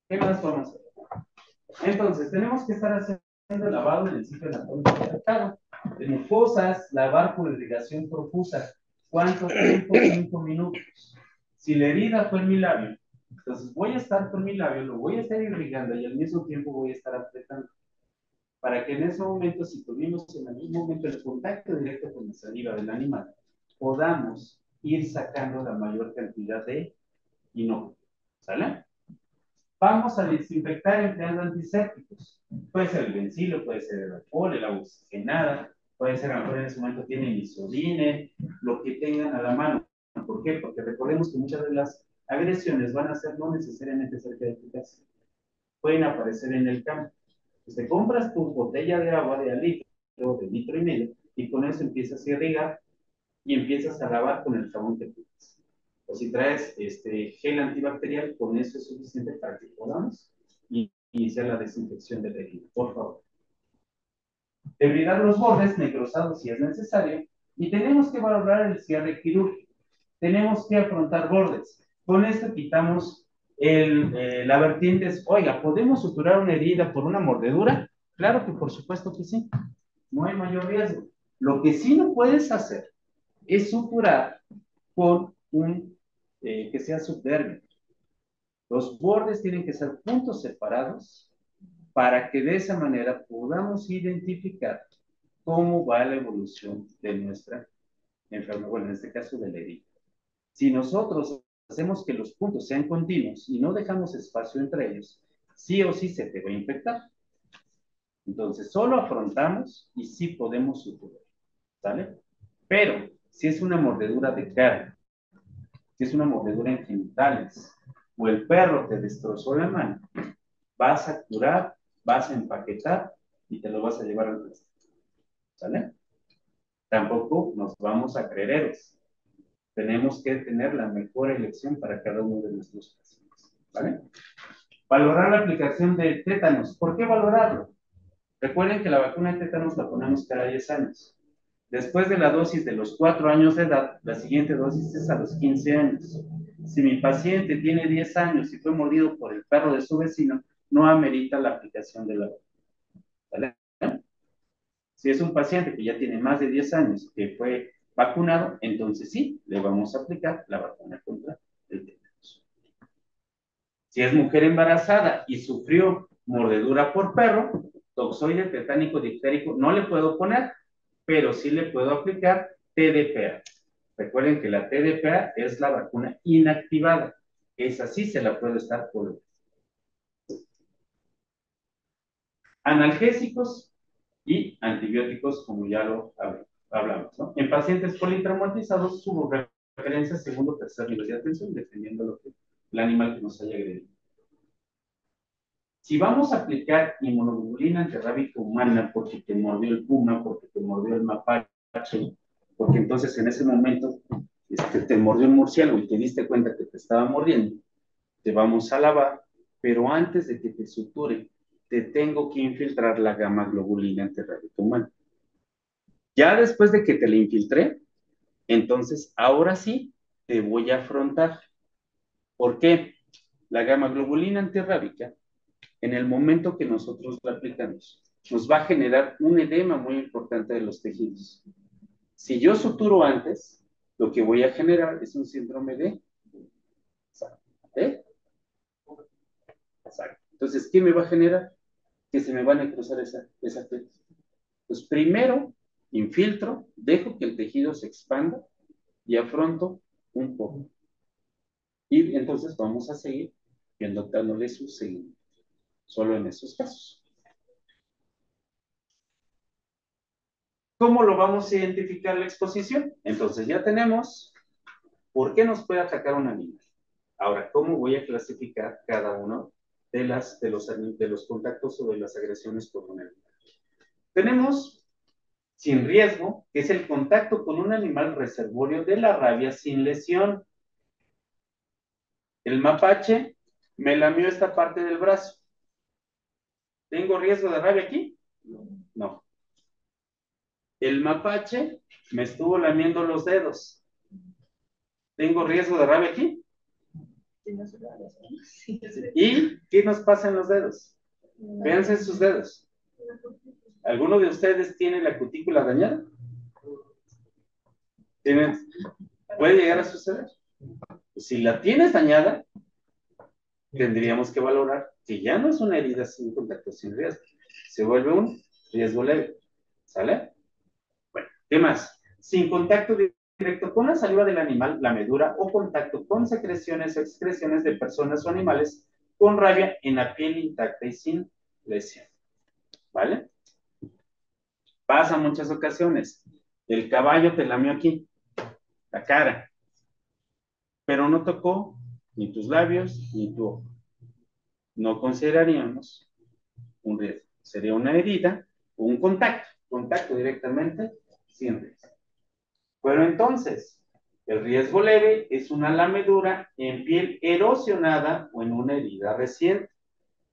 ¿Qué más vamos a hacer? Entonces, tenemos que estar haciendo lavado en el sitio anatómico afectado. De mucosas, lavar por irrigación profusa. ¿Cuánto tiempo? 5 minutos. Si la herida fue en mi labio, entonces voy a estar con mi labio, lo voy a estar irrigando y al mismo tiempo voy a estar apretando. Para que en ese momento, si tuvimos en algún momento el contacto directo con la saliva del animal, podamos ir sacando la mayor cantidad de inocuo. ¿Sale? Vamos a desinfectar empleando antisépticos. Puede ser el bencilo, puede ser el alcohol, el agua oxigenada, puede ser, a lo mejor en ese momento tienen isodine, lo que tengan a la mano. ¿Por qué? Porque recordemos que muchas de las agresiones van a ser no necesariamente cerca de tu casa. Pueden aparecer en el campo. Te compras tu botella de agua de al litro, de litro y medio, y con eso empiezas a irrigar y empiezas a lavar con el jabón que tienes. O si traes gel antibacterial, con eso es suficiente para que podamos iniciar la desinfección del herida. Por favor. Debridar los bordes, necrosados si es necesario, y tenemos que valorar el cierre quirúrgico. Tenemos que afrontar bordes. Con esto quitamos la vertiente es, oiga, ¿podemos suturar una herida por una mordedura? Claro que por supuesto que sí. No hay mayor riesgo. Lo que sí no puedes hacer es suturar con un que sea subdérmico. Los bordes tienen que ser puntos separados para que de esa manera podamos identificar cómo va la evolución de nuestra enfermedad, bueno, en este caso de la herida. Si nosotros hacemos que los puntos sean continuos y no dejamos espacio entre ellos, sí o sí se te va a infectar. Entonces, solo afrontamos y sí podemos suturar, ¿sale? Pero, si es una mordedura de cara, si es una mordedura en genitales, o el perro te destrozó la mano, vas a curar, vas a empaquetar y te lo vas a llevar al resto, ¿sale? Tampoco nos vamos a creer héroes. Tenemos que tener la mejor elección para cada uno de nuestros pacientes, ¿vale? Valorar la aplicación de tétanos. ¿Por qué valorarlo? Recuerden que la vacuna de tétanos la ponemos cada 10 años. Después de la dosis de los 4 años de edad, la siguiente dosis es a los 15 años. Si mi paciente tiene 10 años y fue mordido por el perro de su vecino, no amerita la aplicación de la vacuna, ¿vale? Si es un paciente que ya tiene más de 10 años que fue vacunado, entonces sí, le vamos a aplicar la vacuna contra el tétanos. Si es mujer embarazada y sufrió mordedura por perro, toxoide tetánico difterico, no le puedo poner, pero sí le puedo aplicar TDPA. Recuerden que la TDPA es la vacuna inactivada. Esa sí se la puedo estar colocando. Analgésicos y antibióticos, como ya lo hablamos, ¿no? En pacientes politraumatizados, su referencia segundo o tercer nivel de atención, dependiendo de lo que el animal que nos haya agredido. Si vamos a aplicar inmunoglobulina antirrábica humana porque te mordió el puma, porque te mordió el mapache, porque entonces en ese momento te mordió un murciélago y te diste cuenta que te estaba mordiendo, te vamos a lavar, pero antes de que te suture, te tengo que infiltrar la gamma globulina antirrábica humana. Ya después de que te la infiltré, entonces ahora sí te voy a afrontar. ¿Por qué? La gamma globulina antirrábica en el momento que nosotros la aplicamos, nos va a generar un edema muy importante de los tejidos. Si yo suturo antes, lo que voy a generar es un síndrome de... ¿eh? Exacto. Entonces, ¿qué me va a generar? Que se me van a cruzar esa piel. Pues primero, infiltro, dejo que el tejido se expanda y afronto un poco. Y entonces vamos a seguir viendo dándole su seguimiento. Solo en esos casos. ¿Cómo lo vamos a identificar la exposición? Entonces ya tenemos por qué nos puede atacar un animal. Ahora, ¿cómo voy a clasificar cada uno de los contactos o de las agresiones por un animal? Tenemos sin riesgo, que es el contacto con un animal reservorio de la rabia sin lesión. El mapache me lamió esta parte del brazo. ¿Tengo riesgo de rabia aquí? No. El mapache me estuvo lamiendo los dedos. ¿Tengo riesgo de rabia aquí? ¿Y qué nos pasa en los dedos? Véanse sus dedos. ¿Alguno de ustedes tiene la cutícula dañada? ¿Puede llegar a suceder? Si la tienes dañada, tendríamos que valorar que ya no es una herida sin contacto, sin riesgo. Se vuelve un riesgo leve. ¿Sale? Bueno, ¿qué más? Sin contacto directo con la saliva del animal, la medura o contacto con secreciones o excreciones de personas o animales con rabia en la piel intacta y sin lesión. ¿Vale? Pasa muchas ocasiones. El caballo te lamió aquí, la cara, pero no tocó ni tus labios ni tu ojo. No consideraríamos un riesgo. Sería una herida o un contacto directamente sin riesgo. Pero entonces, el riesgo leve es una lamedura en piel erosionada o en una herida reciente.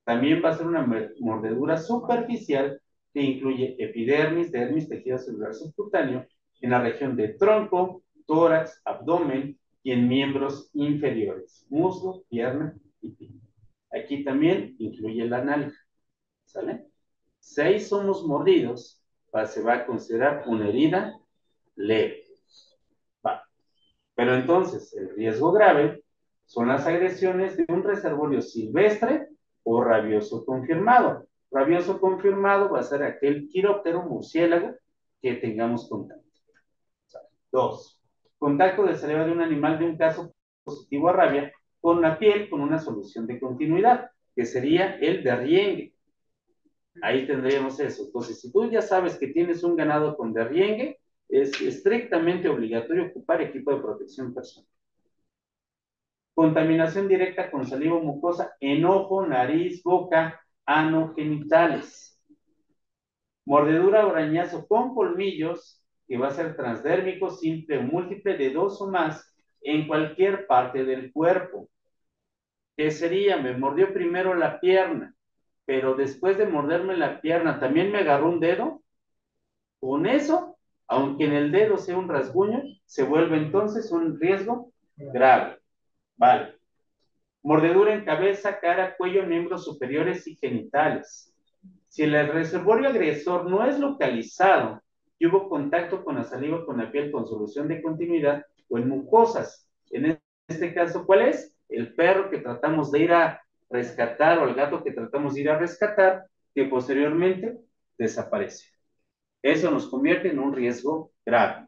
También va a ser una mordedura superficial que incluye epidermis, dermis, tejido celular subcutáneo en la región de tronco, tórax, abdomen y en miembros inferiores, muslo, pierna y pie. Aquí también incluye la nalga. ¿Sale? 6 somos mordidos, se va a considerar una herida leve. Va. Pero entonces, el riesgo grave son las agresiones de un reservorio silvestre o rabioso confirmado. Rabioso confirmado va a ser aquel quiróptero murciélago que tengamos contacto. 2. Contacto de saliva de un animal de un caso positivo a rabia con la piel con una solución de continuidad, que sería el derriengue. Ahí tendríamos eso. Entonces, si tú ya sabes que tienes un ganado con derriengue, es estrictamente obligatorio ocupar equipo de protección personal. Contaminación directa con saliva mucosa en ojo, nariz, boca, ano, genitales. Mordedura o arañazo con colmillos, que va a ser transdérmico, simple o múltiple, de 2 o más, en cualquier parte del cuerpo. ¿Qué sería? Me mordió primero la pierna, pero después de morderme la pierna, ¿también me agarró un dedo? Con eso, aunque en el dedo sea un rasguño, se vuelve entonces un riesgo grave. Vale. Mordedura en cabeza, cara, cuello, miembros superiores y genitales. Si el reservorio agresor no es localizado y hubo contacto con la saliva, con la piel, con solución de continuidad o en mucosas, en este caso, ¿cuál es? El perro que tratamos de ir a rescatar o el gato que tratamos de ir a rescatar, que posteriormente desaparece. Eso nos convierte en un riesgo grave.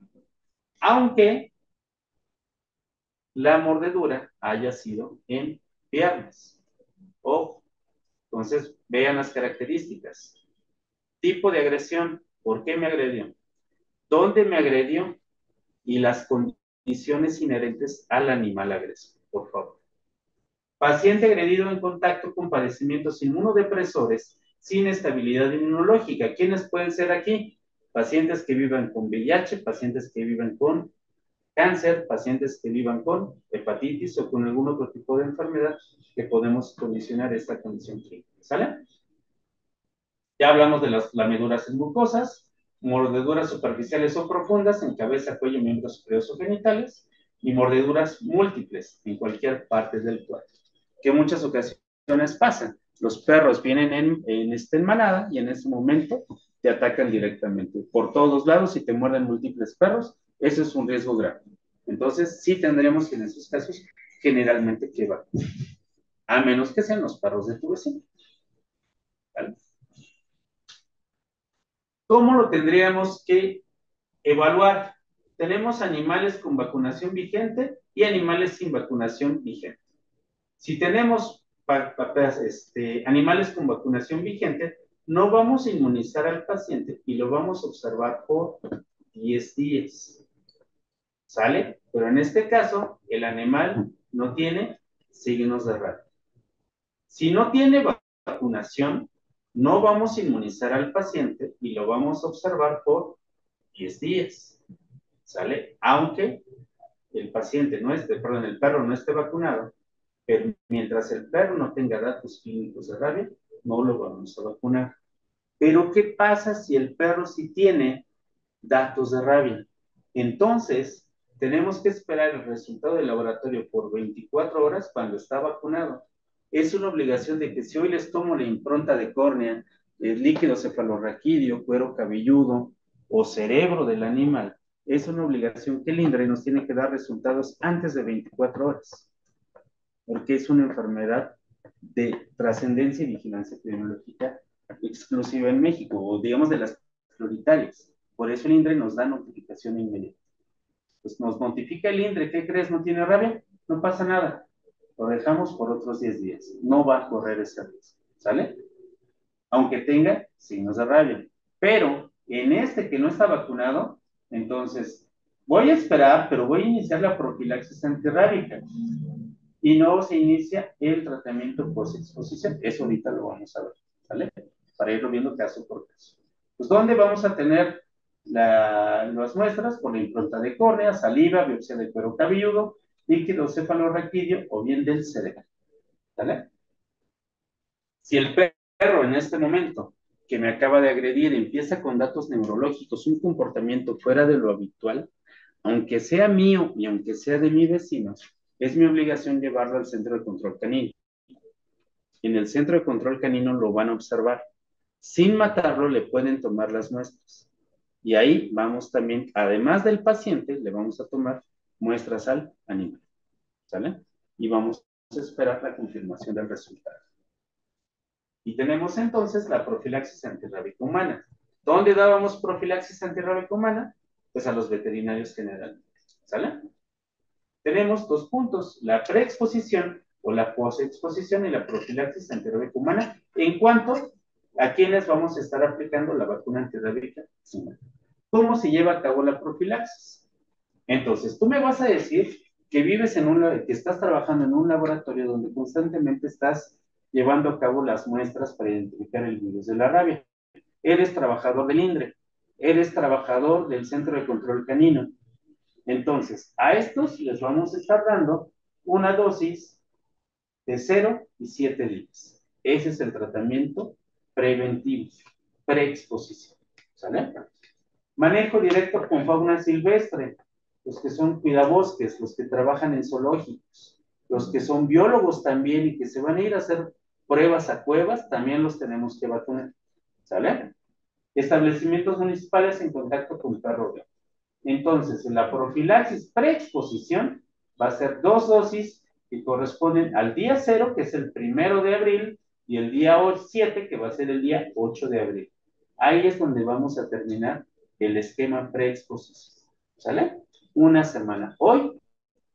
Aunque la mordedura haya sido en piernas. Ojo. Entonces, vean las características. Tipo de agresión. ¿Por qué me agredió? ¿Dónde me agredió? Y las condiciones inherentes al animal agresor. Por favor. Paciente agredido en contacto con padecimientos inmunodepresores sin estabilidad inmunológica. ¿Quiénes pueden ser aquí? Pacientes que vivan con VIH, pacientes que vivan con cáncer, pacientes que vivan con hepatitis o con algún otro tipo de enfermedad que podemos condicionar esta condición clínica. ¿Sale? Ya hablamos de las lameduras en mucosas, mordeduras superficiales o profundas en cabeza, cuello, miembros superiores o genitales y mordeduras múltiples en cualquier parte del cuerpo, que en muchas ocasiones pasan. Los perros vienen en manada y en ese momento te atacan directamente por todos lados y te muerden múltiples perros. Eso es un riesgo grave. Entonces, sí tendríamos que en esos casos generalmente que vacunar, a menos que sean los perros de tu vecino. ¿Vale? ¿Cómo lo tendríamos que evaluar? Tenemos animales con vacunación vigente y animales sin vacunación vigente. Si tenemos animales con vacunación vigente, no vamos a inmunizar al paciente y lo vamos a observar por 10 días. ¿Sale? Pero en este caso, el animal no tiene signos de rabia. Si no tiene vacunación, no vamos a inmunizar al paciente y lo vamos a observar por 10 días. ¿Sale? Aunque el paciente no esté, perdón, el perro no esté vacunado, pero mientras el perro no tenga datos clínicos de rabia, no lo vamos a vacunar. Pero ¿qué pasa si el perro sí tiene datos de rabia? Entonces, tenemos que esperar el resultado del laboratorio por 24 horas cuando está vacunado. Es una obligación de que si hoy les tomo la impronta de córnea, el líquido cefalorraquídeo, cuero cabelludo o cerebro del animal, es una obligación que el INDRE nos tiene que dar resultados antes de 24 horas, porque es una enfermedad de trascendencia y vigilancia epidemiológica exclusiva en México, o digamos de las prioritarias. Por eso el INDRE nos da notificación inmediata. Pues nos notifica el INDRE, ¿qué crees? ¿No tiene rabia? No pasa nada. Lo dejamos por otros 10 días. No va a correr ese riesgo. ¿Sale? Aunque tenga signos de rabia. Pero en este que no está vacunado, entonces voy a esperar, pero voy a iniciar la profilaxis antirrábica. Y no se inicia el tratamiento post-exposición. Eso ahorita lo vamos a ver. ¿Sale? Para irlo viendo caso por caso. Pues, ¿dónde vamos a tener las muestras? Por la impronta de córnea, saliva, biopsia de cuero cabelludo, líquido cefalorraquídeo o bien del cerebro. ¿Vale? Si el perro en este momento que me acaba de agredir empieza con datos neurológicos, un comportamiento fuera de lo habitual, aunque sea mío y aunque sea de mi vecino, es mi obligación llevarlo al centro de control canino. En el centro de control canino lo van a observar. Sin matarlo, le pueden tomar las muestras. Y ahí vamos también, además del paciente, le vamos a tomar muestras al animal. ¿Sale? Y vamos a esperar la confirmación del resultado. Y tenemos entonces la profilaxis antirrábica humana. ¿Dónde dábamos profilaxis antirrábica humana? Pues a los veterinarios generalmente. ¿Sale? Tenemos dos puntos, la preexposición o la posexposición y la profilaxis antirrábica humana, en cuanto a quienes vamos a estar aplicando la vacuna antirrábica humana. ¿Cómo se lleva a cabo la profilaxis? Entonces, tú me vas a decir que vives que estás trabajando en un laboratorio donde constantemente estás llevando a cabo las muestras para identificar el virus de la rabia. Eres trabajador del INDRE, eres trabajador del Centro de Control Canino. Entonces, a estos les vamos a estar dando una dosis de 0 y 7 días. Ese es el tratamiento preventivo, preexposición. ¿Sale? Manejo directo con fauna silvestre, los que son cuidabosques, los que trabajan en zoológicos, los que son biólogos también y que se van a ir a hacer pruebas a cuevas, también los tenemos que vacunar. ¿Sale? Establecimientos municipales en contacto con perro gato. Entonces, en la profilaxis preexposición va a ser 2 dosis que corresponden al día 0, que es el 1 de abril, y el día 7, que va a ser el día 8 de abril. Ahí es donde vamos a terminar el esquema preexposición. ¿Sale? Una semana. Hoy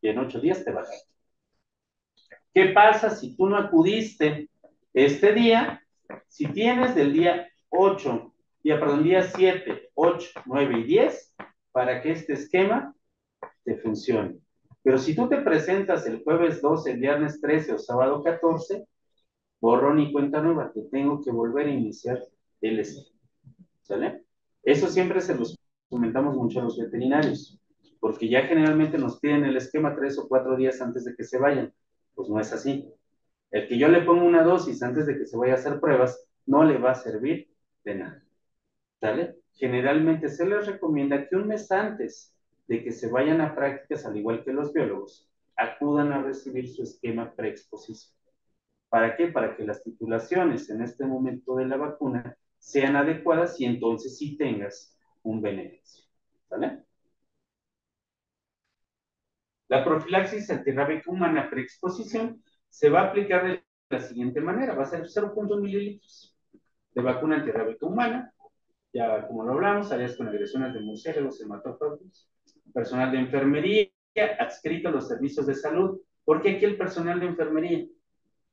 y en 8 días te vas a ir. ¿Qué pasa si tú no acudiste este día? Si tienes del día 7, 8, 9 y 10, para que este esquema te funcione. Pero si tú te presentas el jueves 12, el viernes 13 o sábado 14, borrón y cuenta nueva, te tengo que volver a iniciar el esquema. ¿Sale? Eso siempre se los comentamos mucho a los veterinarios, porque ya generalmente nos piden el esquema 3 o 4 días antes de que se vayan. Pues no es así. El que yo le ponga una dosis antes de que se vaya a hacer pruebas, no le va a servir de nada. ¿Sale? Generalmente se les recomienda que un mes antes de que se vayan a prácticas, al igual que los biólogos, acudan a recibir su esquema preexposición. ¿Para qué? Para que las titulaciones en este momento de la vacuna sean adecuadas y entonces sí tengas un beneficio. ¿Vale? La profilaxis antirrábica humana preexposición se va a aplicar de la siguiente manera. Va a ser 0.1 mililitros de vacuna antirrábica humana. Ya como lo hablamos, áreas con agresiones de murciélagos, hematófagos, personal de enfermería adscrito a los servicios de salud. ¿Por qué aquí el personal de enfermería?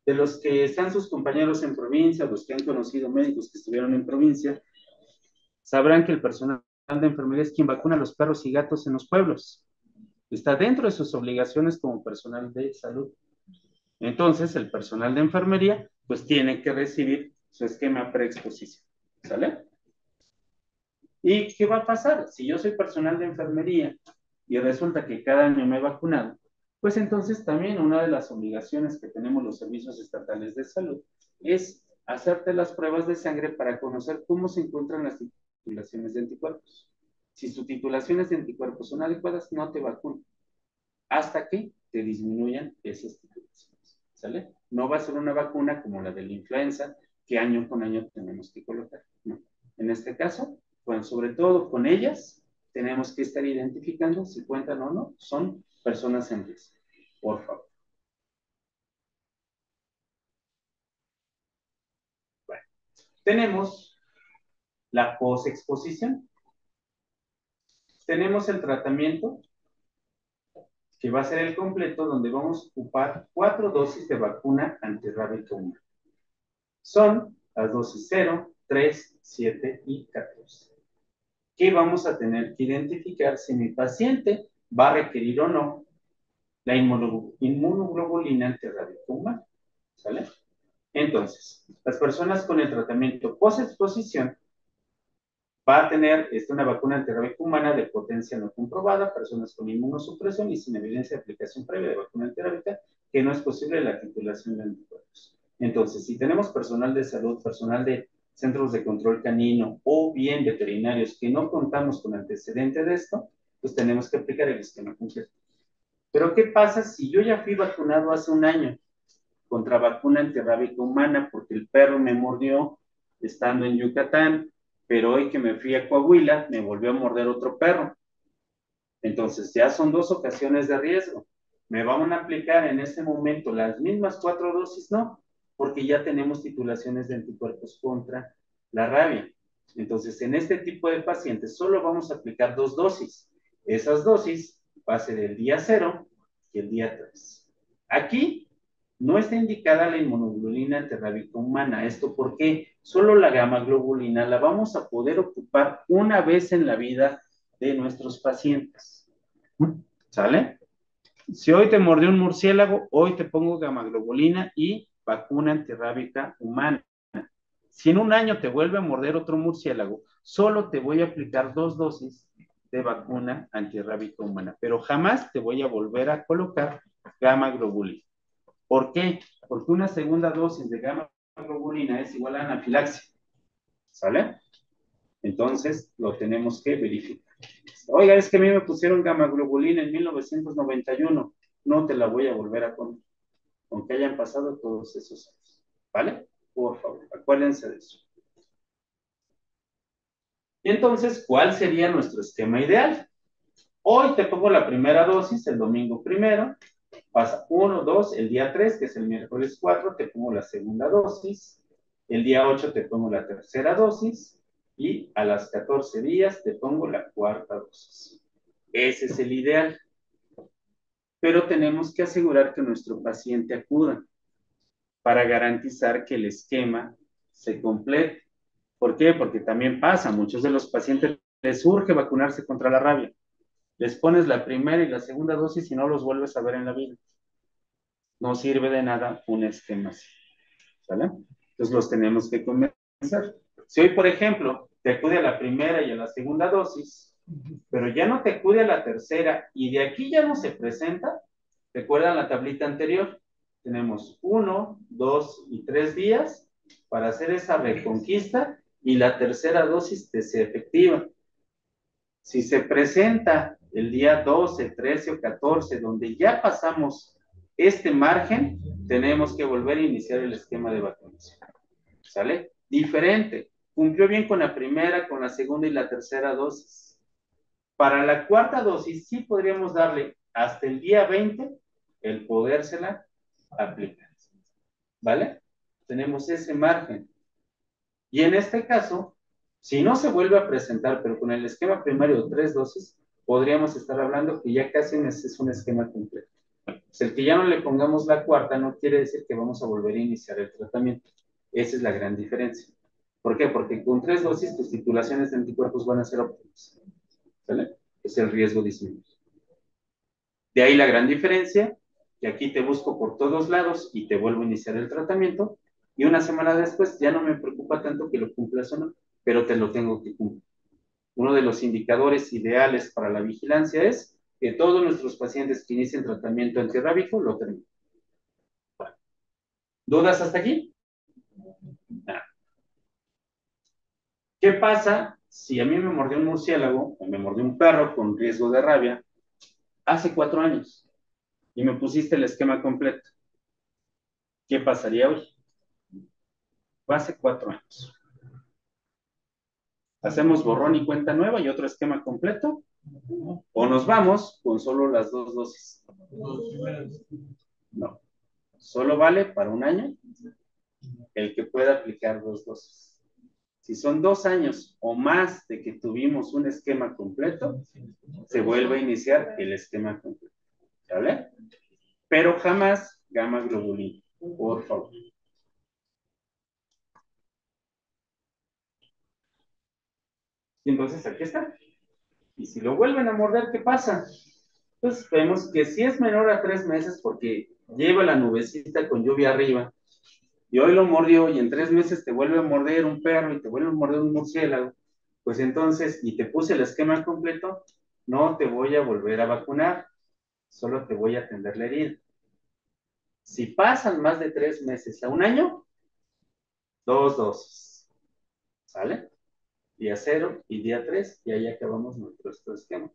De los que están sus compañeros en provincia, los que han conocido médicos que estuvieron en provincia, sabrán que el personal de enfermería es quien vacuna a los perros y gatos en los pueblos. Está dentro de sus obligaciones como personal de salud. Entonces, el personal de enfermería, pues tiene que recibir su esquema preexposición. ¿Sale? ¿Y qué va a pasar? Si yo soy personal de enfermería y resulta que cada año me he vacunado, pues entonces también una de las obligaciones que tenemos los servicios estatales de salud es hacerte las pruebas de sangre para conocer cómo se encuentran las titulaciones de anticuerpos. Si sus titulaciones de anticuerpos son adecuadas, no te vacunan hasta que te disminuyan esas titulaciones. ¿Sale? No va a ser una vacuna como la de la influenza que año con año tenemos que colocar. No. En este caso, bueno, sobre todo con ellas, tenemos que estar identificando si cuentan o no, son personas en riesgo. Por favor. Bueno, tenemos la posexposición. Tenemos el tratamiento, que va a ser el completo, donde vamos a ocupar 4 dosis de vacuna antirrábica humana. Son las dosis 0, 3, 7 y 14. ¿Qué vamos a tener que identificar si mi paciente va a requerir o no la inmunoglobulina antirrábica humana? ¿Sale? Entonces, las personas con el tratamiento post-exposición va a tener una vacuna antirrábica humana de potencia no comprobada, personas con inmunosupresión y sin evidencia de aplicación previa de vacuna antirrábica, que no es posible la titulación de anticuerpos. Entonces, si tenemos personal de salud, personal de centros de control canino o bien veterinarios que no contamos con antecedente de esto, pues tenemos que aplicar el esquema completo. Pero, ¿qué pasa si yo ya fui vacunado hace un año contra vacuna antirrábica humana porque el perro me mordió estando en Yucatán, pero hoy que me fui a Coahuila me volvió a morder otro perro? Entonces ya son 2 ocasiones de riesgo. ¿Me van a aplicar en este momento las mismas 4 dosis? No, porque ya tenemos titulaciones de anticuerpos contra la rabia. Entonces, en este tipo de pacientes solo vamos a aplicar 2 dosis. Esas dosis va a ser el día 0 y el día 3. Aquí no está indicada la inmunoglobulina antirrábica humana. ¿Esto por qué? Solo la gamma globulina la vamos a poder ocupar una vez en la vida de nuestros pacientes. ¿Sale? Si hoy te mordió un murciélago, hoy te pongo gamma globulina y vacuna antirrábica humana. Si en un año te vuelve a morder otro murciélago, solo te voy a aplicar 2 dosis de vacuna antirrábica humana, pero jamás te voy a volver a colocar gamma globulina. ¿Por qué? Porque una segunda dosis de gamma globulina es igual a anafilaxia. ¿Sale? Entonces, lo tenemos que verificar. Oiga, es que a mí me pusieron gamma globulina en 1991. No te la voy a volver a poner, aunque hayan pasado todos esos años. ¿Vale? Por favor, acuérdense de eso. Y entonces, ¿cuál sería nuestro esquema ideal? Hoy te pongo la primera dosis, el domingo primero. Pasa 1, 2, el día 3, que es el miércoles 4, te pongo la segunda dosis. El día 8 te pongo la tercera dosis. Y a las 14 días te pongo la cuarta dosis. Ese es el ideal. Pero tenemos que asegurar que nuestro paciente acuda para garantizar que el esquema se complete. ¿Por qué? Porque también pasa, muchos de los pacientes les urge vacunarse contra la rabia. Les pones la primera y la segunda dosis y no los vuelves a ver en la vida. No sirve de nada un esquema así. ¿Sale? Entonces los tenemos que convencer. Si hoy, por ejemplo, te acude a la primera y a la segunda dosis, pero ya no te acude a la tercera y de aquí ya no se presenta, ¿recuerdan la tablita anterior? Tenemos 1, 2 y 3 días para hacer esa reconquista y la tercera dosis te sea efectiva. Si se presenta el día 12, 13 o 14, donde ya pasamos este margen, tenemos que volver a iniciar el esquema de vacunación. ¿Sale? Diferente. Cumplió bien con la primera, con la segunda y la tercera dosis. Para la cuarta dosis, sí podríamos darle hasta el día 20 el podérsela aplicar. ¿Vale? Tenemos ese margen. Y en este caso, si no se vuelve a presentar, pero con el esquema primario de 3 dosis, podríamos estar hablando que ya casi es un esquema completo. Pues el que ya no le pongamos la cuarta no quiere decir que vamos a volver a iniciar el tratamiento. Esa es la gran diferencia. ¿Por qué? Porque con 3 dosis tus titulaciones de anticuerpos van a ser óptimas. ¿Vale? Es el riesgo disminuye. De ahí la gran diferencia, que aquí te busco por todos lados y te vuelvo a iniciar el tratamiento, y una semana después ya no me preocupa tanto que lo cumplas o no, pero te lo tengo que cumplir. Uno de los indicadores ideales para la vigilancia es que todos nuestros pacientes que inicien tratamiento antirrábico lo terminen. ¿Dudas hasta aquí? Nada. ¿Qué pasa si a mí me mordió un murciélago o me mordió un perro con riesgo de rabia hace 4 años y me pusiste el esquema completo? ¿Qué pasaría hoy? Fue hace 4 años. ¿Hacemos borrón y cuenta nueva y otro esquema completo? ¿O nos vamos con solo las 2 dosis? No. Solo vale para un año el que pueda aplicar 2 dosis. Si son 2 años o más de que tuvimos un esquema completo, se vuelve a iniciar el esquema completo. ¿Vale? Pero jamás gamma globulina, por favor. Y entonces aquí está. Y si lo vuelven a morder, ¿qué pasa? Pues vemos que si es menor a 3 meses, porque lleva la nubecita con lluvia arriba, y hoy lo mordió, y en 3 meses te vuelve a morder un perro, y te vuelve a morder un murciélago, pues entonces, y te puse el esquema completo, no te voy a volver a vacunar, solo te voy a atender la herida. Si pasan más de 3 meses a un año, 2 dosis. ¿Sale? Día 0 y día 3, y ahí acabamos nuestro esquema.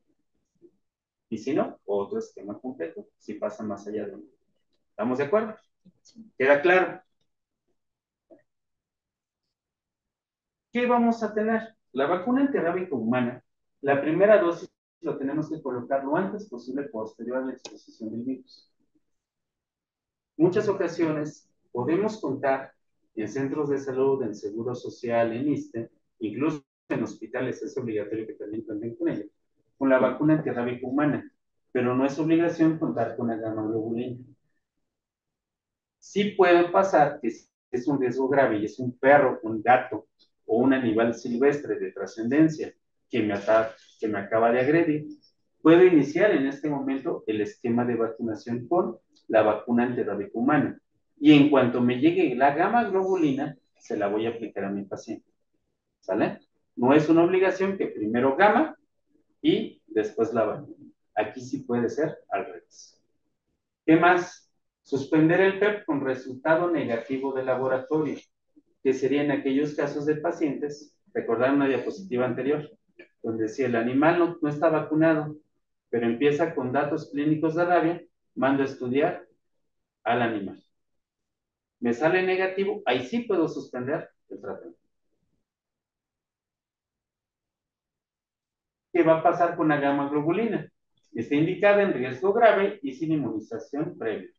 Y si no, otro esquema completo, si pasa más allá de uno. ¿Estamos de acuerdo? ¿Queda claro? ¿Qué vamos a tener? La vacuna antirrábica humana, la primera dosis lo tenemos que colocar lo antes posible posterior a la exposición del virus. Muchas ocasiones podemos contar en centros de salud, en Seguro Social, en ISSSTE, incluso en hospitales es obligatorio que también cuenten con ella, con la vacuna antirrábica humana, pero no es obligación contar con la gamma globulina. Sí puede pasar que si es un riesgo grave y es un perro, un gato o un animal silvestre de trascendencia que me acaba de agredir, puedo iniciar en este momento el esquema de vacunación con la vacuna antirrábica humana. Y en cuanto me llegue la gamma globulina, se la voy a aplicar a mi paciente. ¿Sale? No es una obligación que primero gamma y después la vacuna. Aquí sí puede ser al revés. ¿Qué más? Suspender el PEP con resultado negativo de laboratorio, que sería en aquellos casos de pacientes, recordar una diapositiva anterior, donde si el animal no está vacunado, pero empieza con datos clínicos de rabia, mando a estudiar al animal. Me sale negativo, ahí sí puedo suspender el tratamiento. ¿Qué va a pasar con la gamma globulina? Está indicada en riesgo grave y sin inmunización previa.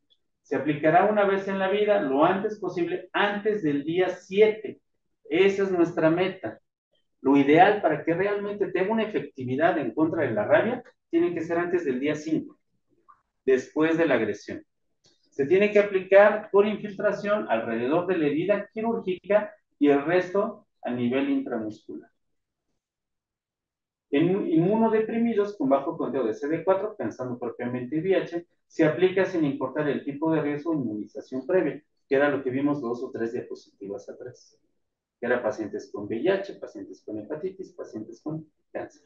Se aplicará una vez en la vida, lo antes posible, antes del día 7. Esa es nuestra meta. Lo ideal para que realmente tenga una efectividad en contra de la rabia, tiene que ser antes del día 5, después de la agresión. Se tiene que aplicar por infiltración alrededor de la herida quirúrgica y el resto a nivel intramuscular. En inmunodeprimidos con bajo conteo de CD4, pensando propiamente en VIH, se aplica sin importar el tipo de riesgo de inmunización previa, que era lo que vimos 2 o 3 diapositivas atrás. Que era pacientes con VIH, pacientes con hepatitis, pacientes con cáncer.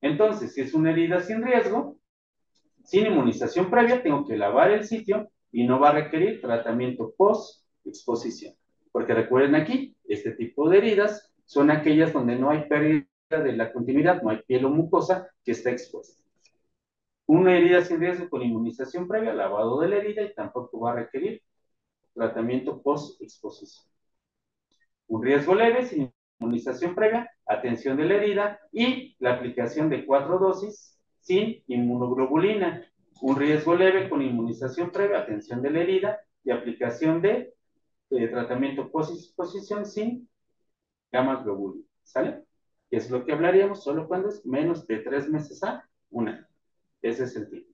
Entonces, si es una herida sin riesgo, sin inmunización previa, tengo que lavar el sitio y no va a requerir tratamiento post-exposición. Porque recuerden aquí, este tipo de heridas son aquellas donde no hay pérdida de la continuidad, no hay piel o mucosa que está expuesta. Una herida sin riesgo con inmunización previa, lavado de la herida y tampoco va a requerir tratamiento post-exposición. Un riesgo leve sin inmunización previa, atención de la herida y la aplicación de 4 dosis sin inmunoglobulina. Un riesgo leve con inmunización previa, atención de la herida y aplicación de tratamiento post-exposición sin gamma globulina. ¿Sale? Que es lo que hablaríamos solo cuando es menos de 3 meses a 1 año. Ese es el tipo.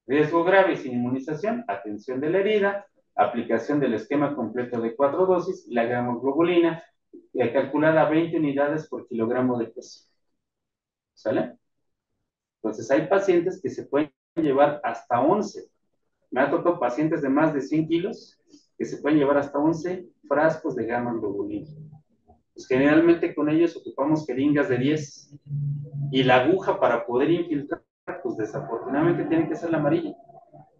Riesgo grave sin inmunización, atención de la herida, aplicación del esquema completo de 4 dosis, la gamma-globulina, calculada a 20 unidades por kilogramo de peso. ¿Sale? Entonces hay pacientes que se pueden llevar hasta 11. Me ha tocado pacientes de más de 100 kilos que se pueden llevar hasta 11 frascos de gamma-globulina. Pues generalmente con ellos ocupamos jeringas de 10. Y la aguja para poder infiltrar, pues desafortunadamente tiene que ser la amarilla,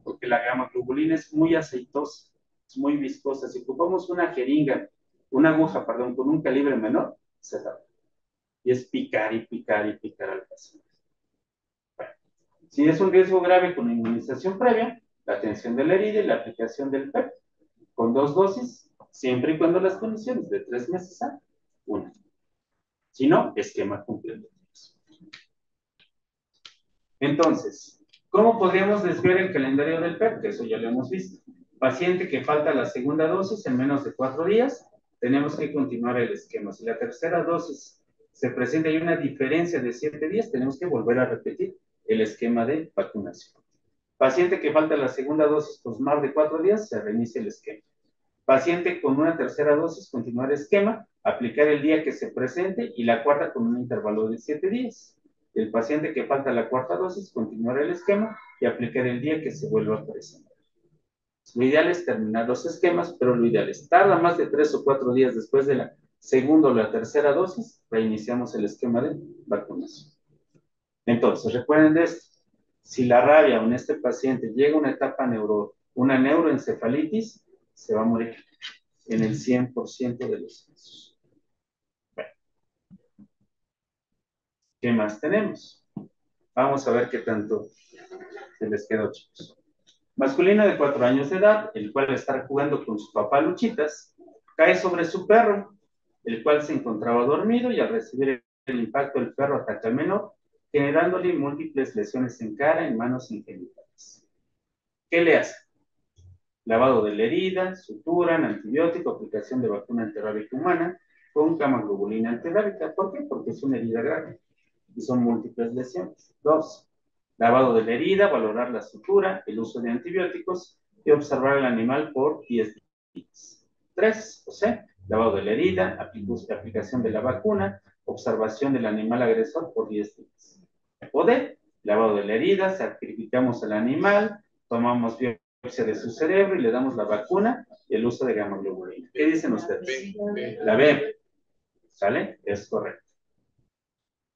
porque la gamma-globulina es muy aceitosa, es muy viscosa. Si ocupamos una jeringa, una aguja, perdón, con un calibre menor, se tapa. Y es picar y picar y picar al paciente. Bueno, si es un riesgo grave con inmunización previa, la atención de la herida y la aplicación del PEP con 2 dosis, siempre y cuando las condiciones de 3 meses a 1. Si no, esquema completo. Entonces, ¿cómo podríamos desviar el calendario del PEP? Que eso ya lo hemos visto. Paciente que falta la segunda dosis en menos de 4 días, tenemos que continuar el esquema. Si la tercera dosis se presenta y hay una diferencia de 7 días, tenemos que volver a repetir el esquema de vacunación. Paciente que falta la segunda dosis por más de 4 días, se reinicia el esquema. Paciente con una tercera dosis, continuar esquema, aplicar el día que se presente y la cuarta con un intervalo de 7 días. El paciente que falta la cuarta dosis, continuar el esquema y aplicar el día que se vuelva a presentar. Lo ideal es terminar los esquemas, pero lo ideal es tarda más de 3 o 4 días después de la segunda o la tercera dosis, reiniciamos el esquema de vacunación. Entonces, recuerden de esto. Si la rabia en este paciente llega a una etapa una neuroencefalitis, se va a morir en el 100% de los casos. Bueno. ¿Qué más tenemos? Vamos a ver qué tanto se les quedó, chicos. Masculino de 4 años de edad, el cual está jugando con su papá Luchitas, cae sobre su perro, el cual se encontraba dormido y al recibir el impacto el perro ataca al menor, generándole múltiples lesiones en cara, en manos y en genitales. ¿Qué le hace? Lavado de la herida, suturan, antibiótico, aplicación de vacuna antirrábica humana con gamma-globulina antirrábica. ¿Por qué? Porque es una herida grave y son múltiples lesiones. 2. Lavado de la herida, valorar la sutura, el uso de antibióticos y observar al animal por 10 días. 3. O sea, lavado de la herida, aplicación de la vacuna, observación del animal agresor por 10 días. O D. Lavado de la herida, sacrificamos al animal, tomamos biopsia de su cerebro y le damos la vacuna y el uso de gamma-globulina. ¿Qué dicen ustedes? La B. ¿Sale? Es correcto.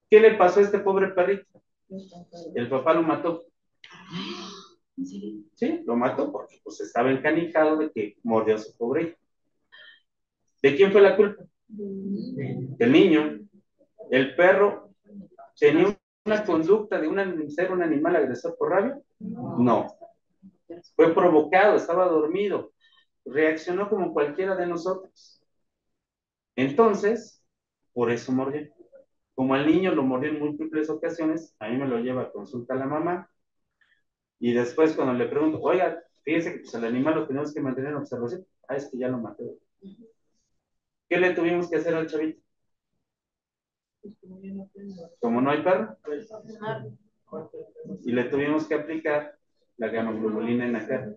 ¿Qué le pasó a este pobre perrito? El papá lo mató. Sí, lo mató porque pues estaba encanijado de que mordió a su pobre hijo. ¿De quién fue la culpa? Del niño. El perro tenía una conducta de ser un animal agresor por rabia. No. Fue provocado, estaba dormido. Reaccionó como cualquiera de nosotros. Entonces, por eso mordió. Como al niño lo mordió en múltiples ocasiones, a mí me lo lleva a consulta a la mamá. Y después cuando le pregunto, oiga, fíjense que pues, el animal lo tenemos que mantener en observación. Ah, es que ya lo maté. ¿Qué le tuvimos que hacer al chavito? Como no hay perro, y le tuvimos que aplicar la gamma-globulina en la cara.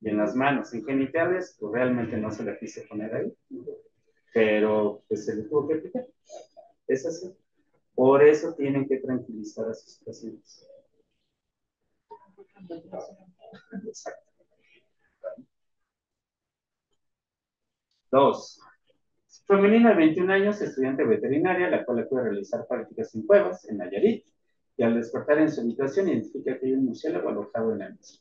Y en las manos, en genitales, pues realmente no se la quise poner ahí. Pero pues se le tuvo que aplicar. Es así. Por eso tienen que tranquilizar a sus pacientes. Exacto. 2. Femenina de 21 años, estudiante veterinaria, la cual puede realizar prácticas en cuevas, en Nayarit, y al despertar en su habitación identifica que hay un murciélago alojado en la mesa.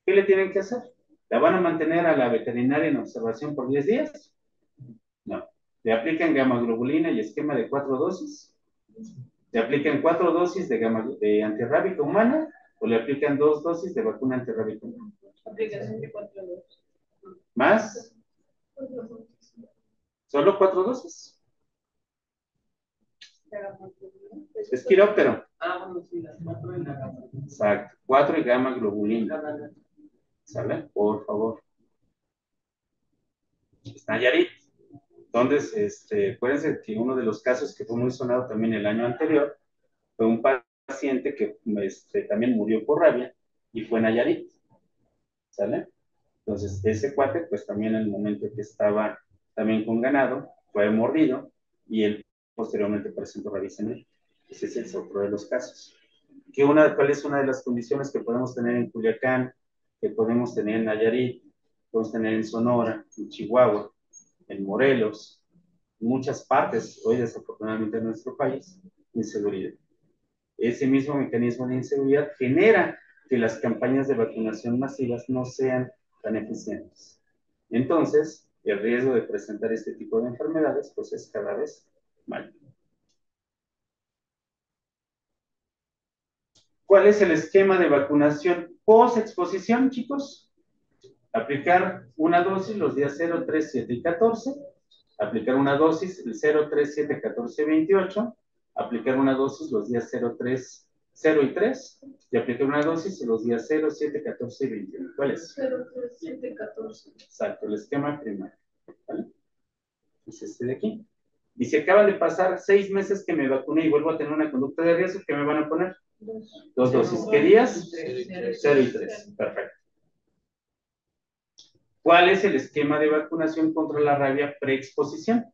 ¿Qué le tienen que hacer? ¿La van a mantener a la veterinaria en observación por 10 días? No. ¿Le aplican gamma-globulina y esquema de 4 dosis? ¿Le aplican 4 dosis de antirrábica humana o le aplican 2 dosis de vacuna antirrábica humana? Aplicación de 4 dosis. ¿Más? ¿Solo 4 dosis? Es quiróptero. Ah, bueno, sí, las 4 en la gama. Exacto. 4 y gamma globulina. ¿Sale? Por favor. Es Nayarit. Entonces, acuérdense que uno de los casos que fue muy sonado también el año anterior fue un paciente que también murió por rabia y fue Nayarit. ¿Sale? Entonces, ese cuate, pues también en el momento que estaba también con ganado, fue mordido y él posteriormente presentó rabia. Ese es otro de los casos. ¿Cuál es una de las condiciones que podemos tener en Culiacán, que podemos tener en Nayarit, podemos tener en Sonora, en Chihuahua, en Morelos, en muchas partes, hoy desafortunadamente en nuestro país? Inseguridad. Ese mismo mecanismo de inseguridad genera que las campañas de vacunación masivas no sean tan eficientes. Entonces, el riesgo de presentar este tipo de enfermedades pues es cada vez mayor. ¿Cuál es el esquema de vacunación post-exposición, chicos? Aplicar una dosis los días 0, 3, 7 y 14. Aplicar una dosis el 0, 3, 7, 14, 28. Aplicar una dosis los días 0, 3, 0 y 3. Y aplicar una dosis los días 0, 7, 14 y 21. ¿Cuál es? 0, 3, 7, 14. Exacto, el esquema primario. ¿Vale? Es este de aquí. Y si acaban de pasar 6 meses que me vacuné y vuelvo a tener una conducta de riesgo, ¿qué me van a poner? 2 dosis. ¿Qué días? 0 y 3. Perfecto. ¿Cuál es el esquema de vacunación contra la rabia preexposición?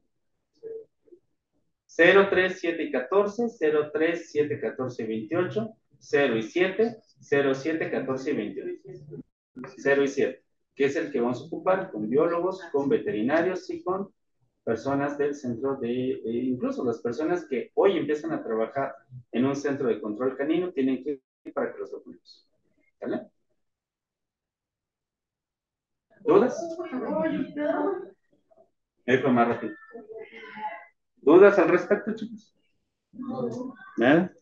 0, 3, 7 y 14, 0, 3, 7, 14 y 28, 0 y 7, 0, 7, 14 y 28. 0 y 7, que es el que vamos a ocupar con biólogos, con veterinarios y con personas del centro incluso las personas que hoy empiezan a trabajar en un centro de control canino tienen que ir para que los vacunemos. ¿Vale? ¿Dudas? Fue más rápido. ¿Dudas al respecto, chicos? ¿Nada?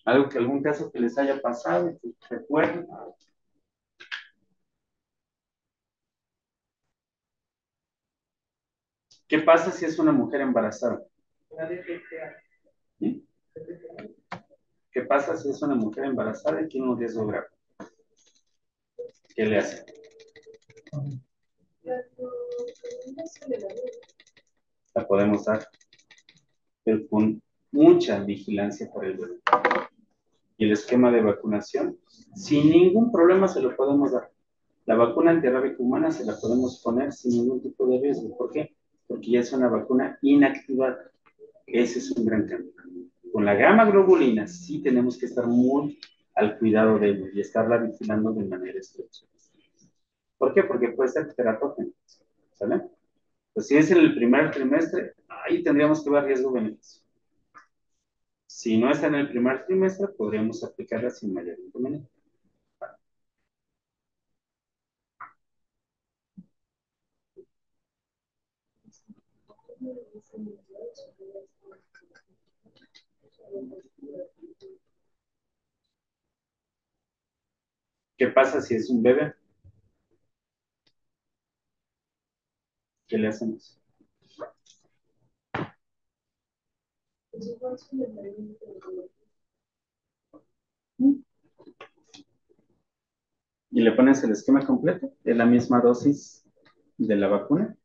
¿Algún caso que les haya pasado? Que recuerden. ¿Qué pasa si es una mujer embarazada? ¿Sí? ¿Qué pasa si es una mujer embarazada y tiene un riesgo grave? ¿Qué le hace? La podemos dar, pero con mucha vigilancia por el bebé. Y el esquema de vacunación, sin ningún problema se lo podemos dar. La vacuna antirrábica humana se la podemos poner sin ningún tipo de riesgo. ¿Por qué? Porque ya es una vacuna inactivada. Ese es un gran cambio. Con la gamma globulina sí tenemos que estar muy al cuidado de ello y estarla vigilando de manera estrecha. ¿Por qué? Porque puede ser teratógeno. ¿Sale? Pues si es en el primer trimestre, ahí tendríamos que ver riesgo-beneficio. Si no está en el primer trimestre, podríamos aplicarla sin mayor inconveniente. ¿Qué pasa si es un bebé? ¿Qué le hacemos? Y le pones el esquema completo, es la misma dosis de la vacuna.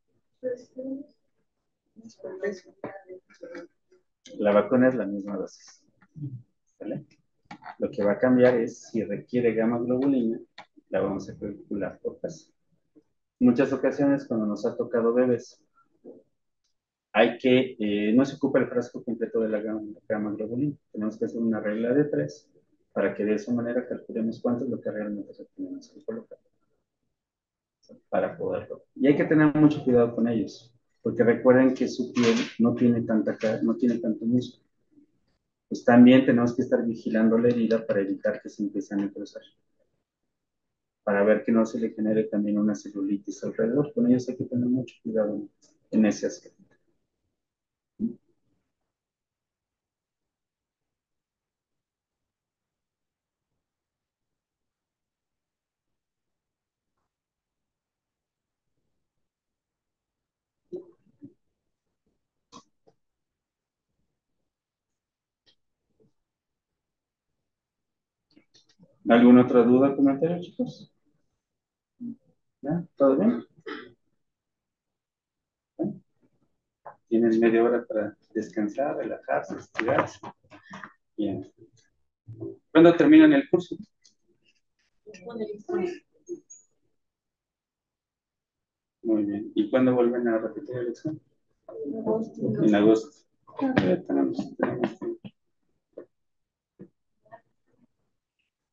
La vacuna es la misma dosis. ¿Vale? Lo que va a cambiar es si requiere gamma globulina, la vamos a calcular por peso. En muchas ocasiones, cuando nos ha tocado bebés, no se ocupa el frasco completo de la gamma globulina. Tenemos que hacer una regla de 3 para que de esa manera calculemos cuánto es lo que realmente se tenemos que colocar para poderlo. Y hay que tener mucho cuidado con ellos, porque recuerden que su piel no tiene tanto músculo. Pues también tenemos que estar vigilando la herida para evitar que se empiece a necrosar. Para ver que no se le genere también una celulitis alrededor. Con ellos hay que tener mucho cuidado en ese aspecto. ¿Alguna otra duda o comentario, chicos? ¿Ya? ¿Todo bien? ¿Sí? Tienen media hora para descansar, relajarse, estirarse. Bien. ¿Cuándo terminan el curso? Muy bien. ¿Y cuándo vuelven a repetir el examen? En agosto. Tenemos tiempo.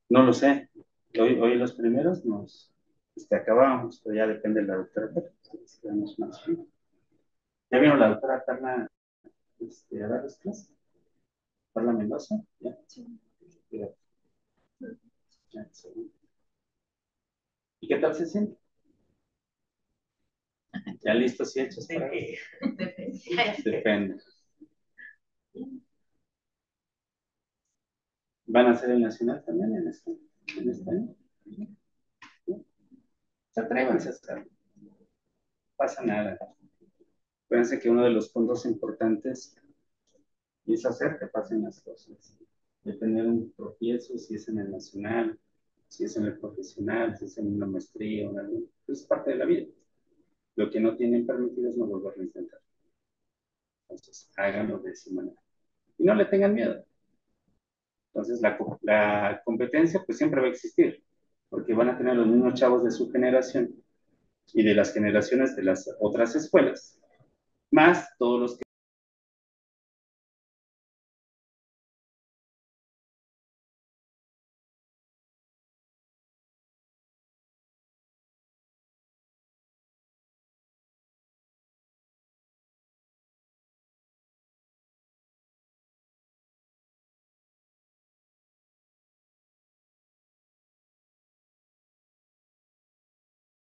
No lo sé. Hoy los primeros nos acabábamos, pero ya depende de la doctora. Esperamos más. ¿Ya vieron la doctora Carla a dar las clases? ¿Carla Mendoza? ¿Ya? Sí. Ya, sí. ¿Y qué tal se siente? ¿Ya listos y hechos para Depende. ¿Van a ser el nacional también en este año? Atrévanse a hacerlo. No pasa nada. Acuérdense que uno de los puntos importantes es hacer que pasen las cosas. De tener un tropiezo, si es en el nacional, si es en el profesional, si es en una maestría, es parte de la vida. Lo que no tienen permitido es no volverlo a intentar. Entonces, háganlo de esa manera. Y no le tengan miedo. Entonces, la competencia pues siempre va a existir, porque van a tener los mismos chavos de su generación y de las generaciones de las otras escuelas, más todos los que